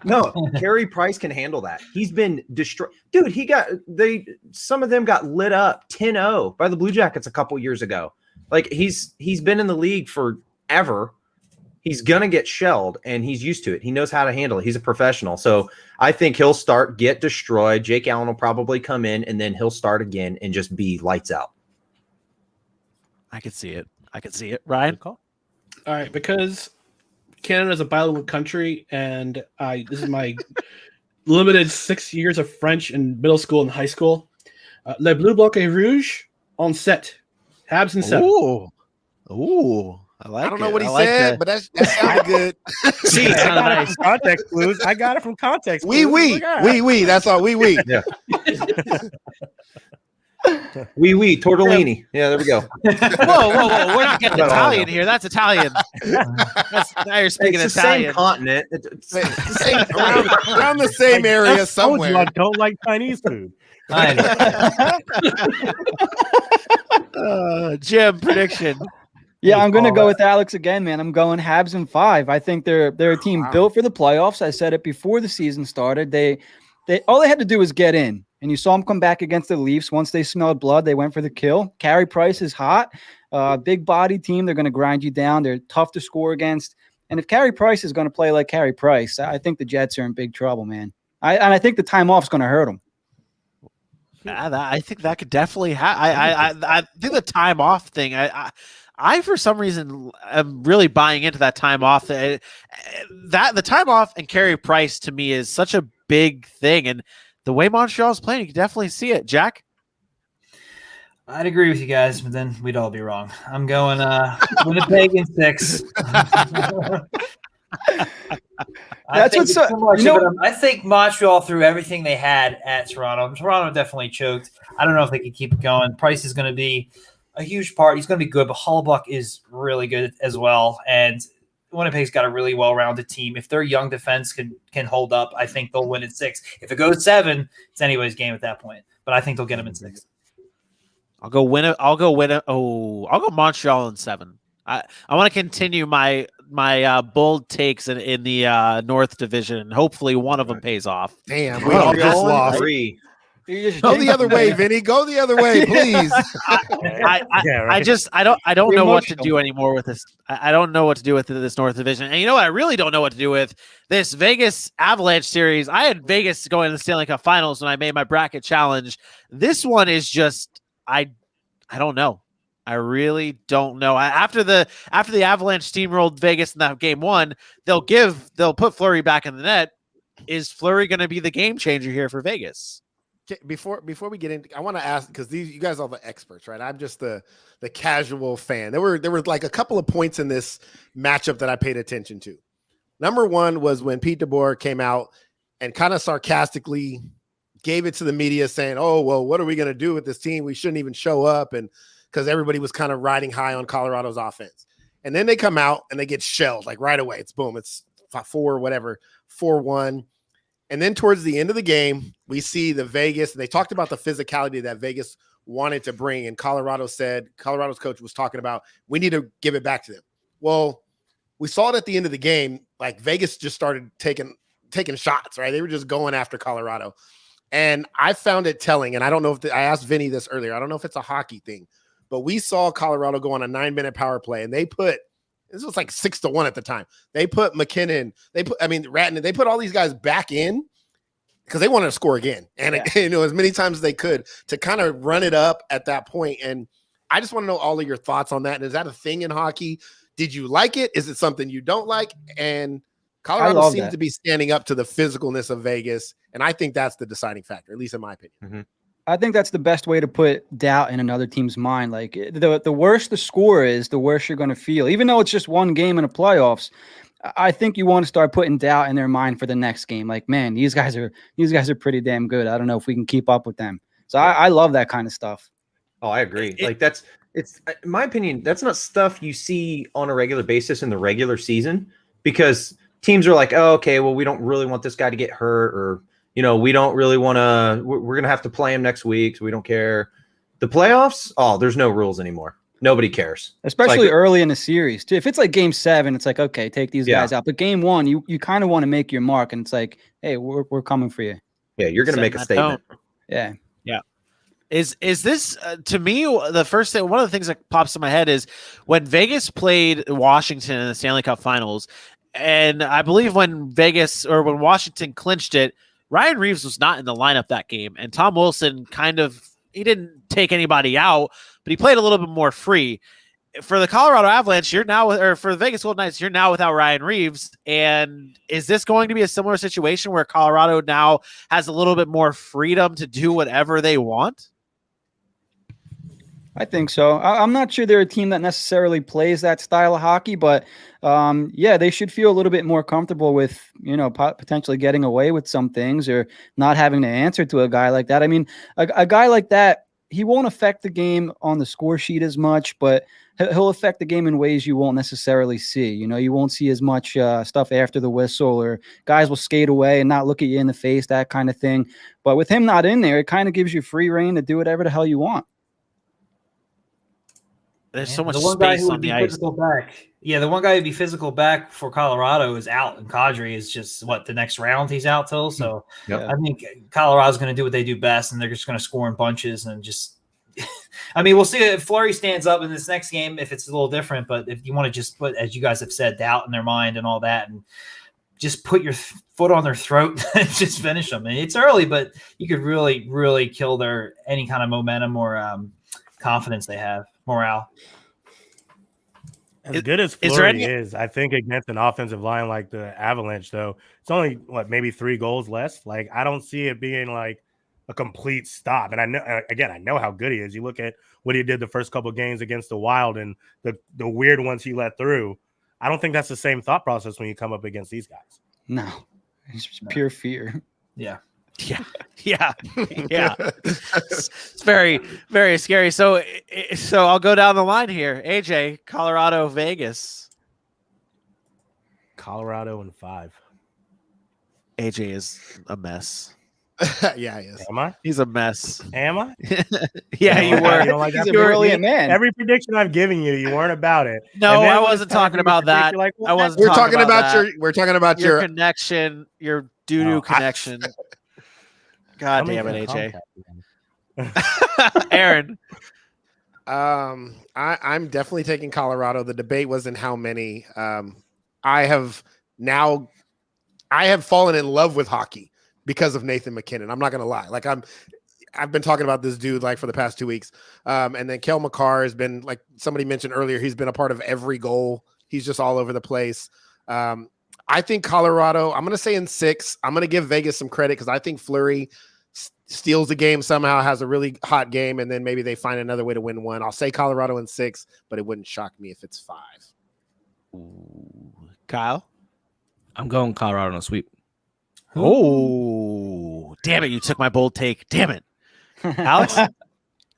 No, Carey Price can handle that. He's been destroyed. Dude, some of them got lit up 10-0 by the Blue Jackets a couple years ago. Like he's been in the league forever. He's going to get shelled, and he's used to it. He knows how to handle it. He's a professional. So I think he'll get destroyed. Jake Allen will probably come in, and then he'll start again and just be lights out. I could see it. Ryan? All right, because Canada is a bilingual country, and this is my limited 6 years of French in middle school and high school. Le Bleu Blanc et Rouge on set. Habs in 7. Ooh. I don't know what he said, but that sounds good. See, I got it from context clues. I got it from context. Oui. That's all. Oui. Yeah. Oui, tortellini. Yeah, there we go. Whoa! We're not getting Italian here. That's Italian. Now you're speaking it's Italian. The same continent. It's around the same area somewhere. I don't like Chinese food. Jim, prediction. Yeah, I'm going to go with Alex again, man. I'm going Habs in 5. I think they're a team built for the playoffs. I said it before the season started. They all they had to do was get in, and you saw them come back against the Leafs. Once they smelled blood, they went for the kill. Carey Price is hot, big body team. They're going to grind you down. They're tough to score against. And if Carey Price is going to play like Carey Price, I think the Jets are in big trouble, man. I think the time off is going to hurt them. Yeah, I think that could definitely happen. I think the time off thing. I for some reason am really buying into that time off. That the time off and Carey Price to me is such a big thing, and the way Montreal's playing, you can definitely see it. Jack, I'd agree with you guys, but then we'd all be wrong. I'm going Winnipeg in 6. That's what's so much. I think Montreal threw everything they had at Toronto. Toronto definitely choked. I don't know if they could keep it going. Price is going to be a huge part. He's going to be good, but Hellebuyck is really good as well. And Winnipeg's got a really well-rounded team. If their young defense can hold up, I think they'll win in 6. If it goes 7, it's anybody's game at that point. But I think they'll get them in 6. I'll go Montreal in 7. I want to continue my bold takes in the North Division. Hopefully, one of them pays off. Damn, we all just lost. Go the other way, Vinny. Go the other way, please. I don't know what to do anymore with this. I don't know what to do with this North Division. And you know what? I really don't know what to do with this Vegas Avalanche series. I had Vegas going to the Stanley Cup Finals when I made my bracket challenge. This one is just I don't know. I really don't know. After the Avalanche steamrolled Vegas in that game 1, they'll put Fleury back in the net. Is Fleury going to be the game changer here for Vegas? Before we get into, I want to ask, because you guys are the experts, right? I'm just the casual fan. There were like a couple of points in this matchup that I paid attention to. Number one was when Pete DeBoer came out and kind of sarcastically gave it to the media, saying, "Oh, well, what are we going to do with this team? We shouldn't even show up," and because everybody was kind of riding high on Colorado's offense. And then they come out and they get shelled like right away. It's boom, it's 4-1. And then towards the end of the game, we see the Vegas, and they talked about the physicality that Vegas wanted to bring. And Colorado's coach was talking about, we need to give it back to them. Well, we saw it at the end of the game, like Vegas just started taking shots, right? They were just going after Colorado. And I found it telling, and I don't know if I asked Vinny this earlier. I don't know if it's a hockey thing, but we saw Colorado go on a 9-minute power play, and this was like 6-1 at the time. They put McKinnon, Ratton, they put all these guys back in because they wanted to score again. And as many times as they could to kind of run it up at that point. And I just want to know all of your thoughts on that. And is that a thing in hockey? Did you like it? Is it something you don't like? And Colorado seems to be standing up to the physicalness of Vegas. And I think that's the deciding factor, at least in my opinion. Mm-hmm. I think that's the best way to put doubt in another team's mind. Like the worse the score is, the worse you're going to feel. Even though it's just one game in the playoffs, I think you want to start putting doubt in their mind for the next game. Like, man, these guys are pretty damn good. I don't know if we can keep up with them. So I love that kind of stuff. Oh, I agree. It's in my opinion, that's not stuff you see on a regular basis in the regular season, because teams are like, oh, okay, well, we don't really want this guy to get hurt, or we don't really want to. We're going to have to play him next week, so we don't care. The playoffs, there's no rules anymore. Nobody cares, especially early in the series too. If it's like Game 7, it's like, okay, take these guys out. But Game 1, you kind of want to make your mark, and it's like, hey, we're coming for you. Yeah, you're going to make a statement. Yeah. Is this to me the first thing? One of the things that pops in my head is when Vegas played Washington in the Stanley Cup Finals, and I believe when Washington clinched it, Ryan Reeves was not in the lineup that game, and Tom Wilson he didn't take anybody out, but he played a little bit more free. For the Colorado Avalanche, for the Vegas Golden Knights, you're now without Ryan Reeves. And is this going to be a similar situation where Colorado now has a little bit more freedom to do whatever they want? I think so. I'm not sure they're a team that necessarily plays that style of hockey, but they should feel a little bit more comfortable with, potentially getting away with some things or not having to answer to a guy like that. I mean, a guy like that, he won't affect the game on the score sheet as much, but he'll affect the game in ways you won't necessarily see. You won't see as much stuff after the whistle, or guys will skate away and not look at you in the face, that kind of thing. But with him not in there, it kind of gives you free reign to do whatever the hell you want. There's so much space on the ice. The one guy who'd be physical back for Colorado is out, and Kadri is just the next round he's out till. So I think Colorado's going to do what they do best, and they're just going to score in bunches and just. I mean, we'll see if Fleury stands up in this next game, if it's a little different. But if you want to just put, as you guys have said, doubt in their mind and all that, and just put your foot on their throat and just finish them. And it's early, but you could really, really kill any kind of momentum or confidence they have, morale. As good as Fleury is, I think against an offensive line like the Avalanche, though, it's only maybe 3 goals less. Like, I don't see it being like a complete stop. And I know how good he is. You look at what he did the first couple of games against the Wild and the weird ones he let through. I don't think that's the same thought process when you come up against these guys. No, it's just pure fear. Yeah. It's very, very scary. So I'll go down the line here. AJ, Colorado, Vegas. Colorado in 5. AJ is a mess. Yeah, he is. Am I? He's a mess. Am I? Yeah, you were. You don't like He's a brilliant man. Every prediction I've given you weren't about it. No, I wasn't talking about that. We're talking about your connection, your doo-doo connection. God damn it, AJ. Aaron. I'm definitely taking Colorado. The debate was in how many. I have fallen in love with hockey because of Nathan McKinnon. I'm not gonna lie. Like I've been talking about this dude like for the past 2 weeks. And then Kel McCarr has been, like somebody mentioned earlier, he's been a part of every goal. He's just all over the place. I think Colorado, I'm going to say in 6. I'm going to give Vegas some credit because I think Fleury steals the game somehow, has a really hot game, and then maybe they find another way to win 1. I'll say Colorado in 6, but it wouldn't shock me if it's 5. Ooh. Kyle? I'm going Colorado in a sweep. Oh, damn it. You took my bold take. Damn it. Alex?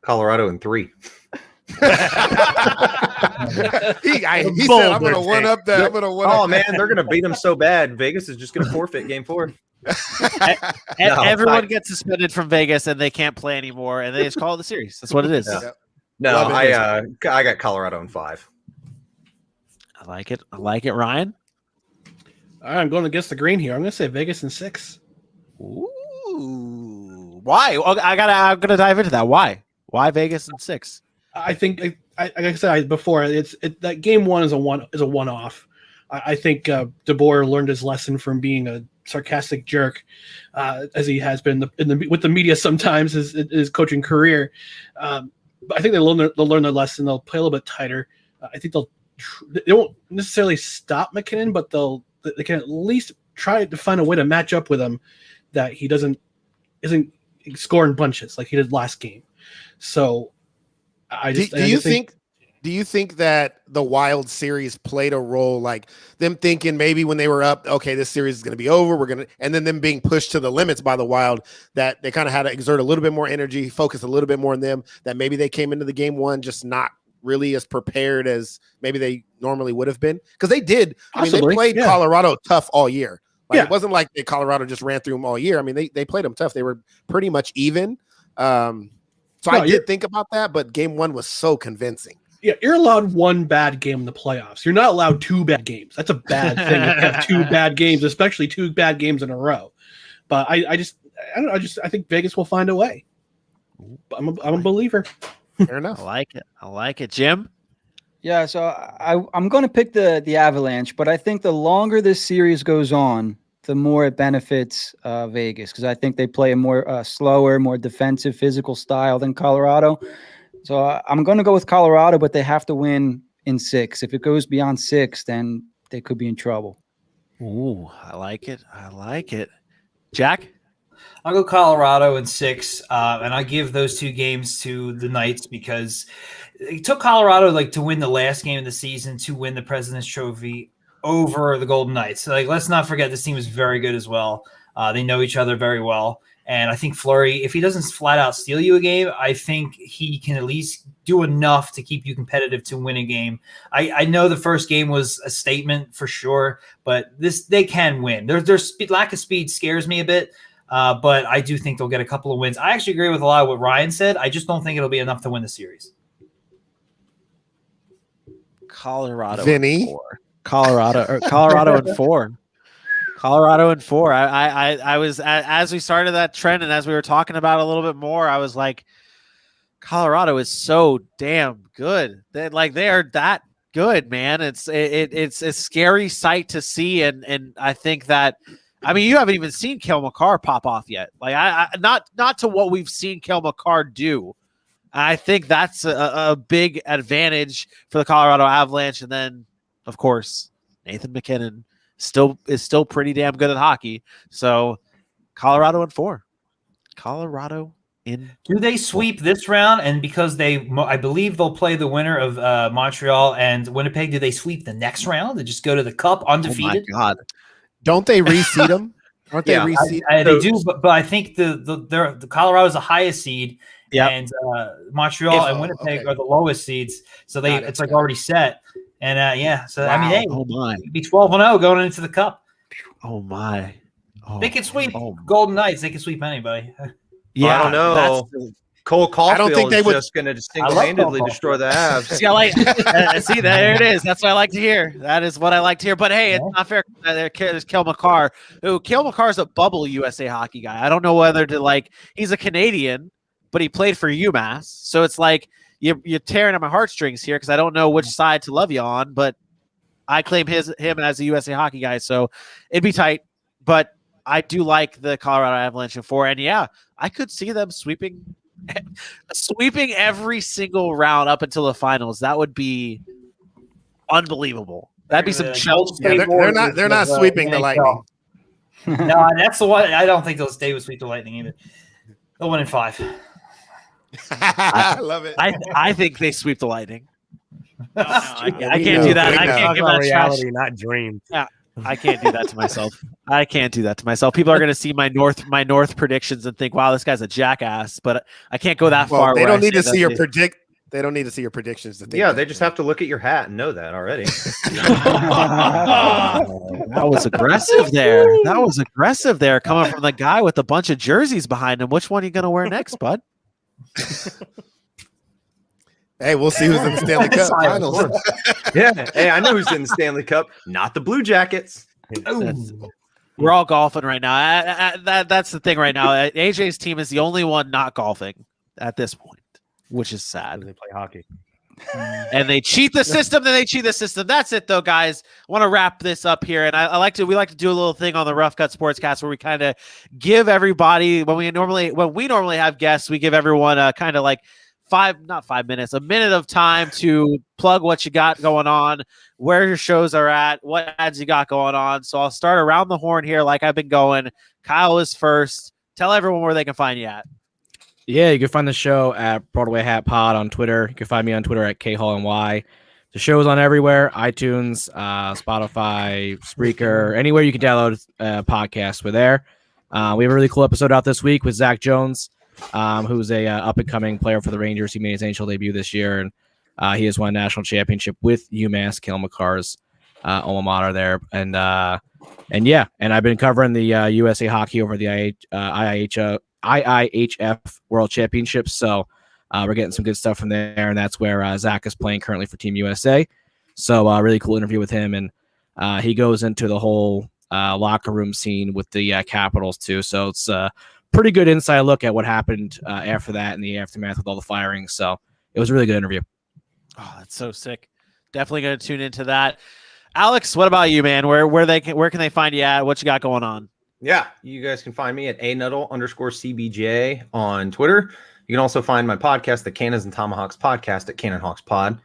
Colorado in 3. He said, I'm going to one up that. I'm going to one up. Oh, man, they're going to beat them so bad. Vegas is just going to forfeit game 4. Everyone gets suspended from Vegas and they can't play anymore, and they just call it the series. That's what it is. Yeah. No, I got Colorado in 5. I like it. Ryan? All right, I'm going against the green here. I'm going to say Vegas in 6. Ooh. Why? I'm going to dive into that. Why Vegas in 6? I think, like I said before, that game 1 is a one-off. I think DeBoer learned his lesson from being a sarcastic jerk, as he has been with the media sometimes in his coaching career. But I think they'll learn their lesson. They'll play a little bit tighter. I think they won't necessarily stop McKinnon, but they can at least try to find a way to match up with him that he isn't scoring bunches like he did last game. So do you think that the Wild series played a role, like them thinking maybe when they were up, okay, this series is going to be over, and then them being pushed to the limits by the Wild, that they kind of had to exert a little bit more energy, focus a little bit more on them, that maybe they came into the game one just not really as prepared as maybe they normally would have been? Because they did. Possibly, I mean, they played Colorado tough all year. Like, Yeah. it wasn't like Colorado just ran through them all year. I mean, they played them tough. They were pretty much even. I did think about that, but game one was so convincing. Yeah, you're allowed one bad game in the playoffs. You're not allowed two bad games. That's a bad thing if you have two bad games, especially two bad games in a row. But I think Vegas will find a way. I'm a believer. Fair enough. I like it. Jim? Yeah, so I'm going to pick the Avalanche, but I think the longer this series goes on, the more it benefits Vegas, because I think they play a more slower, more defensive, physical style than Colorado. So I'm going to go with Colorado, but they have to win in 6. If it goes beyond 6, then they could be in trouble. Ooh, I like it. Jack? I'll go Colorado in 6, and I give those 2 games to the Knights because it took Colorado to win the last game of the season to win the President's Trophy over the Golden Knights. So let's not forget this team is very good as well. They know each other very well. And I think Fleury, if he doesn't flat out steal you a game, I think he can at least do enough to keep you competitive to win a game. I know the first game was a statement for sure, but they can win. Their lack of speed scares me a bit, but I do think they'll get a couple of wins. I actually agree with a lot of what Ryan said. I just don't think it'll be enough to win the series. Colorado. Vinny? In 4. Colorado in 4. Colorado in 4. I was as we started that trend and as we were talking about it a little bit more, I was like, Colorado is so damn good. They are that good, man. It's a scary sight to see, and I think that, I mean, you haven't even seen Cale Makar pop off yet. Not to what we've seen Cale Makar do. I think that's a big advantage for the Colorado Avalanche, and then of course Nathan McKinnon is still pretty damn good at hockey. So Colorado in 4. Colorado in. Do they sweep this round? And because I believe they'll play the winner of Montreal and Winnipeg, do they sweep the next round and just go to the Cup undefeated? Oh my God. Don't they reseed them? Aren't they reseed? They do, but I think the Colorado is the highest seed, and Montreal and Winnipeg are the lowest seeds. So it's already set. And so wow. I mean, hey, my. be 12-0 going into the Cup. Oh my. They can sweep Golden Knights. They can sweep anybody. Yeah, I don't know. Cole Caulfield is just going to single-handedly destroy the Avs. See, there it is. That's what I like to hear. That is what I like to hear. But hey, it's not fair. There's Cale Makar. Cale Makar is a bubble USA hockey guy. I don't know whether to he's a Canadian, but he played for UMass. So it's like you're tearing at my heartstrings here because I don't know which side to love you on. But I claim him as a USA hockey guy, so it'd be tight. But I do like the Colorado Avalanche in 4, and yeah, I could see them sweeping every single round up until the finals. That would be unbelievable. That'd be some Chelsea. Yeah, they're not sweeping the Lightning. No, that's the one. I don't think they'll stay with sweep the Lightning either. They'll win in 5. I love it. I think they sweep the Lightning. No, I can't know. do that. We I know. can't give Talk about that trash. reality, not dreams. Yeah, I can't do that to myself. I can't do that to myself. People are going to see my North predictions and think, "Wow, this guy's a jackass." But I can't go that far. They don't need to see your predict. They don't need to see your predictions. They just have to look at your hat and know that already. That was aggressive there. Coming from the guy with a bunch of jerseys behind him. Which one are you going to wear next, bud? Hey, we'll see who's in the Stanley Cup Finals. Yeah. Hey, I know who's in the Stanley Cup. Not the Blue Jackets. We're all golfing right now. That's the thing right now. AJ's team is the only one not golfing at this point, which is sad. They play hockey. And they cheat the system. That's it, though, guys. I want to wrap this up here, and we like to do a little thing on the Rough Cut Sportscast where we kind of give everybody when we normally have guests, we give everyone a kind of a minute of time to plug what you got going on, where your shows are at, what ads you got going on. So I'll start around the horn here like I've been going. Kyle is first. tell everyone where they can find you at. Yeah, you can find the show at Broadway Hat Pod on Twitter. You can find me on Twitter at KHallNY. The show's on everywhere: iTunes, Spotify, Spreaker, anywhere you can download podcasts. We're there. We have a really cool episode out this week with Zach Jones, who's a up-and-coming player for the Rangers. He made his NHL debut this year, and he has won a national championship with UMass, Cale Makar's alma mater there. And I've been covering the USA Hockey over the IIHF World Championships, so we're getting some good stuff from there, and that's where Zach is playing currently for Team USA. So really cool interview with him, and he goes into the whole locker room scene with the Capitals too. So it's a pretty good inside look at what happened after that and the aftermath with all the firings. So it was a really good interview. Oh, that's so sick. Definitely going to tune into that. Alex, what about you, man? Where can they find you at? What you got going on? Yeah, you guys can find me at @ANuddle_CBJ on Twitter. You can also find my podcast, the Cannons and Tomahawks podcast, at Cannon Hawks Pod.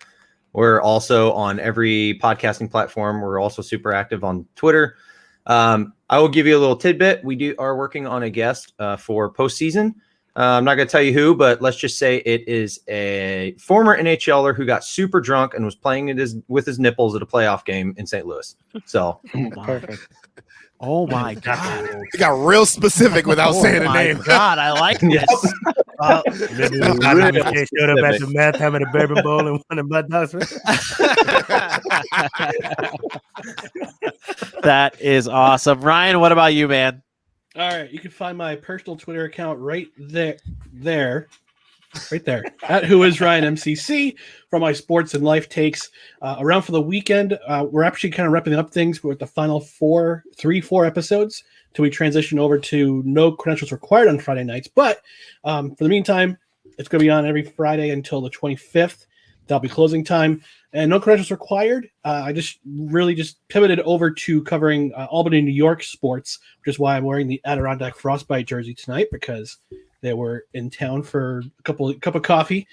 We're also on every podcasting platform. We're also super active on Twitter. I will give you a little tidbit. We are working on a guest for postseason. I'm not going to tell you who, but let's just say it is a former NHLer who got super drunk and was playing with his nipples at a playoff game in St. Louis. So Perfect. Oh my God! He got real specific without saying a name. God, I like this. Maybe they showed up at the meth having a bourbon bowl and one of mud dogs. That is awesome. Ryan, what about you, man? All right, you can find my personal Twitter account right there, at WhoIsRyanMCC for my sports and life takes. Around for the weekend, we're actually kind of wrapping up things with the final four episodes till we transition over to no credentials required on Friday nights. But for the meantime, it's going to be on every Friday until the 25th. That'll be closing time. And no credentials required. I just pivoted over to covering Albany, New York sports, which is why I'm wearing the Adirondack Frostbite jersey tonight, because they were in town for a cup of coffee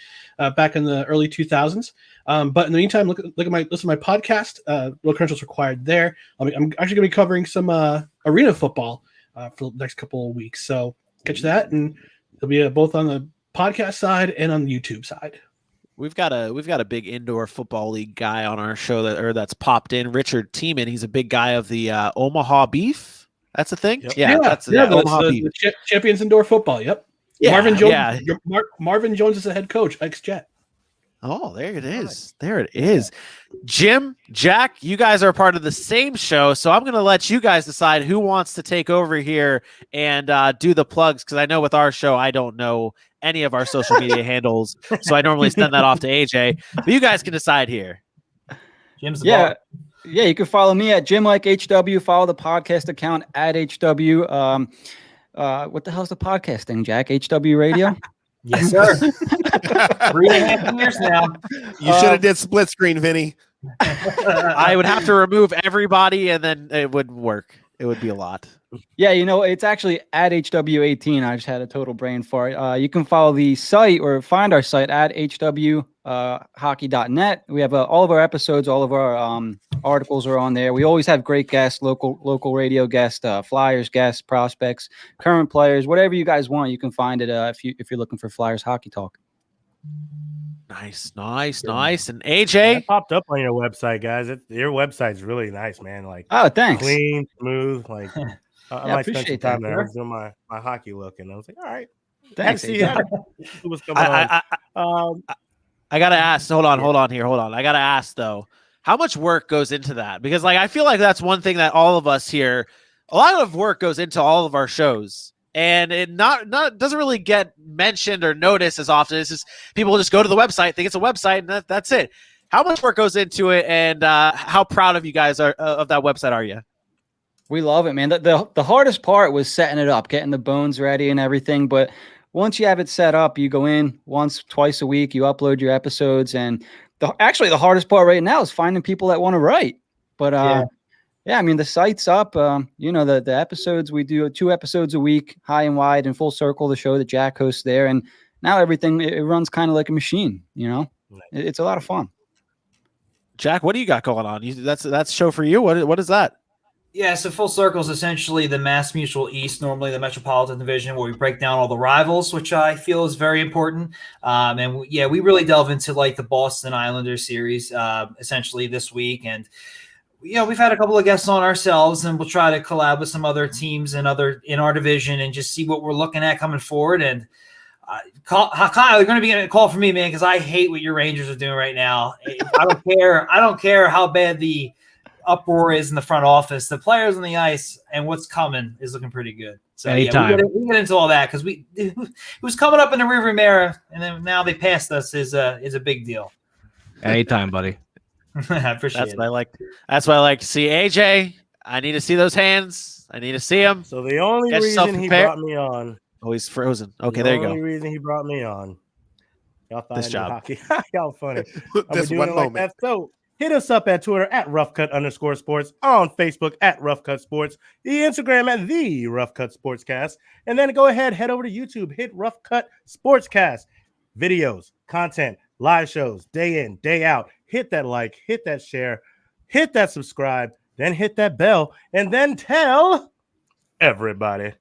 back in the early 2000s. But in the meantime, listen to my podcast. No credentials required there. I'm actually going to be covering some arena football for the next couple of weeks. So catch that, and it'll be both on the podcast side and on the YouTube side. We've got a big indoor football league guy on our show that's popped in. Richard Tiemann. He's a big guy of the Omaha Beef. That's a thing. Yep. Yeah, that's Omaha Beef. The champions indoor football. Yep. Yeah, Marvin Jones. yeah. Marvin Jones is the head coach. Ex-Jet. Oh, there it is. There it is. Jim, Jack, you guys are part of the same show, so I'm going to let you guys decide who wants to take over here and do the plugs, because I know with our show, I don't know any of our social media handles, so I normally send that off to AJ. But you guys can decide here. Jim's the boss. Yeah, you can follow me at JimLikeHW. Follow the podcast account at HW. What the hell's the podcast thing, Jack? HW Radio? Yes, sir. 3.5 years now. You should have did split screen, Vinny. I would have to remove everybody, and then it would work. It would be a lot. Yeah, it's actually at HW18. I just had a total brain fart. You can follow the site or find our site at hwhockey.net. We have all of our episodes, all of our articles are on there. We always have great guests, local radio guests, Flyers guests, prospects, current players, whatever you guys want. You can find it if you're looking for Flyers hockey talk. Nice. And AJ, It popped up on your website, guys. Your website's really nice, man. Like, oh, thanks. clean, smooth. Like, I might spend some appreciate time that, there. I bro. was doing my hockey look, and I was like, all right. Thanks. Let's see who was coming on. I gotta ask. Hold on. I gotta ask though, how much work goes into that? Because I feel like that's one thing that all of us here, a lot of work goes into all of our shows, and it doesn't really get mentioned or noticed as often. It's just people just go to the website, think it's a website, and that's it. How much work goes into it, and how proud of you guys are of that website are you? We love it, man. The hardest part was setting it up, getting the bones ready and everything. But once you have it set up, you go in twice a week, you upload your episodes. And the hardest part right now is finding people that want to write. But yeah, I mean, the site's up. The episodes, we do 2 episodes a week, High and Wide and Full Circle, the show that Jack hosts there. And now everything, it runs kind of like a machine, It's a lot of fun. Jack, what do you got going on? That's a show for you. What is that? Yeah, so Full Circle is essentially the Mass Mutual East, normally the Metropolitan Division, where we break down all the rivals, which I feel is very important. We really delve into like the Boston Islanders series essentially this week. And, we've had a couple of guests on ourselves, and we'll try to collab with some other teams in our division and just see what we're looking at coming forward. And Kyle, you're going to be getting a call from me, man, because I hate what your Rangers are doing right now. I don't care. I don't care how bad the uproar is in the front office. The players on the ice and what's coming is looking pretty good. So Anytime. we get into all that because it was coming up in the rearview mirror, and then now they passed us is a big deal. Anytime, buddy. I appreciate That's it. what I like. That's what I like to see. AJ, I need to see those hands. I need to see them. So the only Get yourself reason he prepared. brought me on. Oh, he's frozen. Okay, there you The only go. reason he brought me on. Y'all thought This I knew job. hockey. Y'all funny. This doing one it like moment. that. So hit us up at Twitter at roughcut_sports, on Facebook at Rough Cut Sports, the Instagram at the Rough Cut Sportscast, and then go ahead, head over to YouTube, hit Rough Cut Sportscast. Videos, content, live shows, day in, day out. Hit that like, hit that share, hit that subscribe, then hit that bell, and then tell everybody.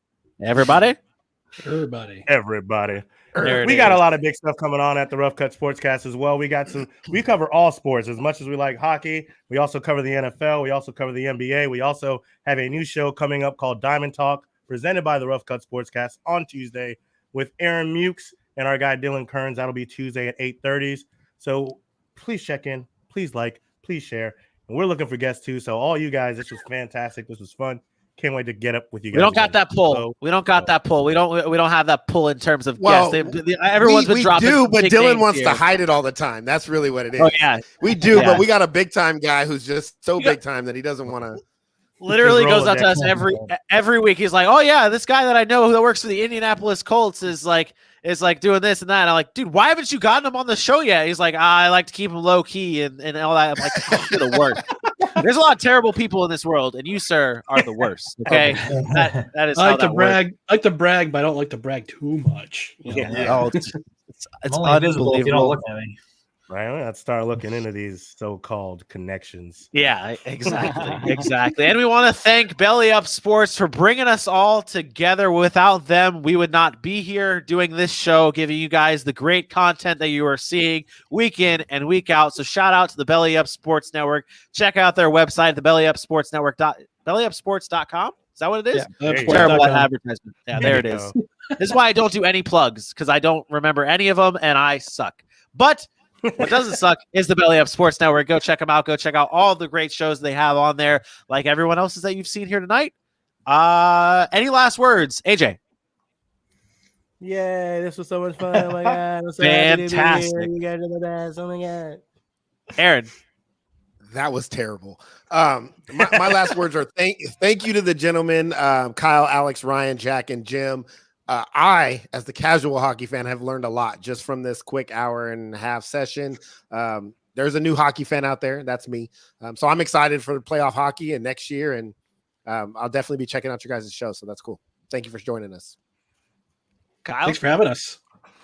Everybody? Everybody. There it We got is. a lot of big stuff coming on at the Rough Cut Sportscast as well. We cover all sports as much as we like hockey. We also cover the NFL. We also cover the NBA. We also have a new show coming up called Diamond Talk, presented by the Rough Cut Sportscast on Tuesday with Aaron Mukes and our guy Dylan Kearns. That'll be Tuesday at 8:30. So please check in, please like, please share. And we're looking for guests too. So all you guys, this was fantastic. This was fun. Can't wait to get up with you guys. We don't got again. that pull. So- We don't got that pull. We don't have that pull in terms of Well, guests. Everyone's been we dropping. do, some but big Dylan names wants here. to hide it all the time. That's really what it is. Oh yeah, We do, Yeah. but we got a big time guy who's just so You got- big time that he doesn't want to. literally His goes up to us Rolodex. every week. He's like, "Oh yeah, this guy that I know that works for the Indianapolis Colts is like doing this and that." And I'm like, "Dude, why haven't you gotten him on the show yet?" He's like, "I like to keep him low key and all that." I'm like, "It's gonna work." There's a lot of terrible people in this world, and you, sir, are the worst. Okay, that is I how like to that brag. I like to brag, but I don't like to brag too much. You know? works. Oh, it's I'm only invisible if you don't unbelievable. look at me. Right, let's start looking into these so-called connections. Yeah, exactly. And we want to thank Belly Up Sports for bringing us all together. Without them, we would not be here doing this show, giving you guys the great content that you are seeing week in and week out. So shout out to the Belly Up Sports Network. Check out their website, the Belly Up Sports Network. BellyUpSports.com. Is that what it is? Yeah, There you Terrible go. at advertisement. Yeah, there it is. This is why I don't do any plugs, because I don't remember any of them and I suck. But what doesn't suck is the Belly Up Sports Network. Go check them out. Go check out all the great shows they have on there, like everyone else's that you've seen here tonight. Any last words, AJ? Yeah, this was so much fun. Oh my god, I'm so happy to be here. Fantastic. You guys are the best. Oh my god. Aaron. That was terrible. My last words are thank you to the gentlemen, Kyle, Alex, Ryan, Jack, and Jim. I, as the casual hockey fan, have learned a lot just from this quick hour and a half session. There's a new hockey fan out there. That's me. So I'm excited for playoff hockey and next year, and I'll definitely be checking out your guys' show. So that's cool. Thank you for joining us. Kyle. Thanks for having us.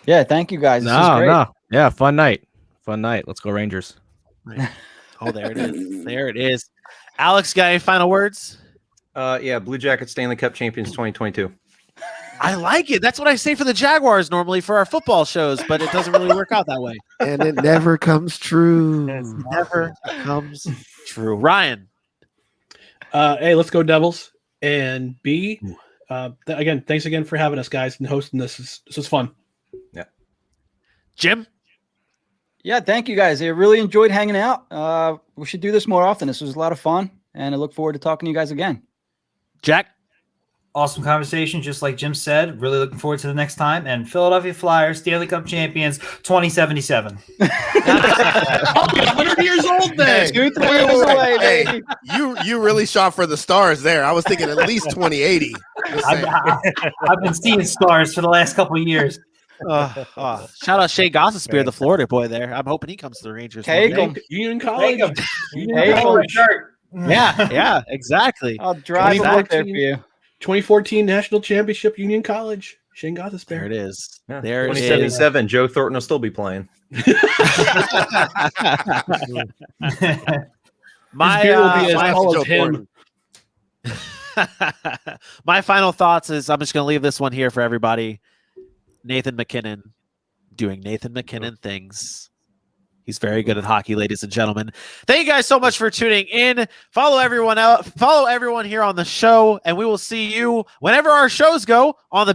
Yeah, thank you guys. This was great. Yeah, fun night. Let's go Rangers. Oh, there it is. There it is. Alex, got any final words? Yeah, Blue Jackets Stanley Cup champions 2022. I like it. That's what I say for the Jaguars normally for our football shows, but it doesn't really work out that way. And it never comes true. It never comes true. Ryan. A, let's go Devils, and B, again, thanks again for having us, guys, and hosting this. This was fun. Yeah. Jim. Yeah, thank you guys. I really enjoyed hanging out. We should do this more often. This was a lot of fun, and I look forward to talking to you guys again. Jack. Awesome conversation, just like Jim said. Really looking forward to the next time. And Philadelphia Flyers, Stanley Cup champions, 2077. I'll be 100 years old then. 2 3 years away, Hey, baby. you really shot for the stars there. I was thinking at least 2080. Just saying. I've been seeing stars for the last couple of years. Shout out Shea Gossespear, the Florida boy there. I'm hoping he comes to the Rangers. Take one day. him. Union College. Take 'em. Union Hey, College. Yeah, exactly. I'll drive him up there for you. 2014 National Championship, Union College. Shane Gothesbear. There it is. Yeah. There it is. 2077, Joe Thornton will still be playing. My His beer will be as Shout out to tall Joe as him. Thornton. My final thoughts is I'm just going to leave this one here for everybody. Nathan McKinnon doing Nathan McKinnon things. He's very good at hockey, ladies and gentlemen. Thank you guys so much for tuning in. Follow everyone here on the show, and we will see you whenever our shows go on the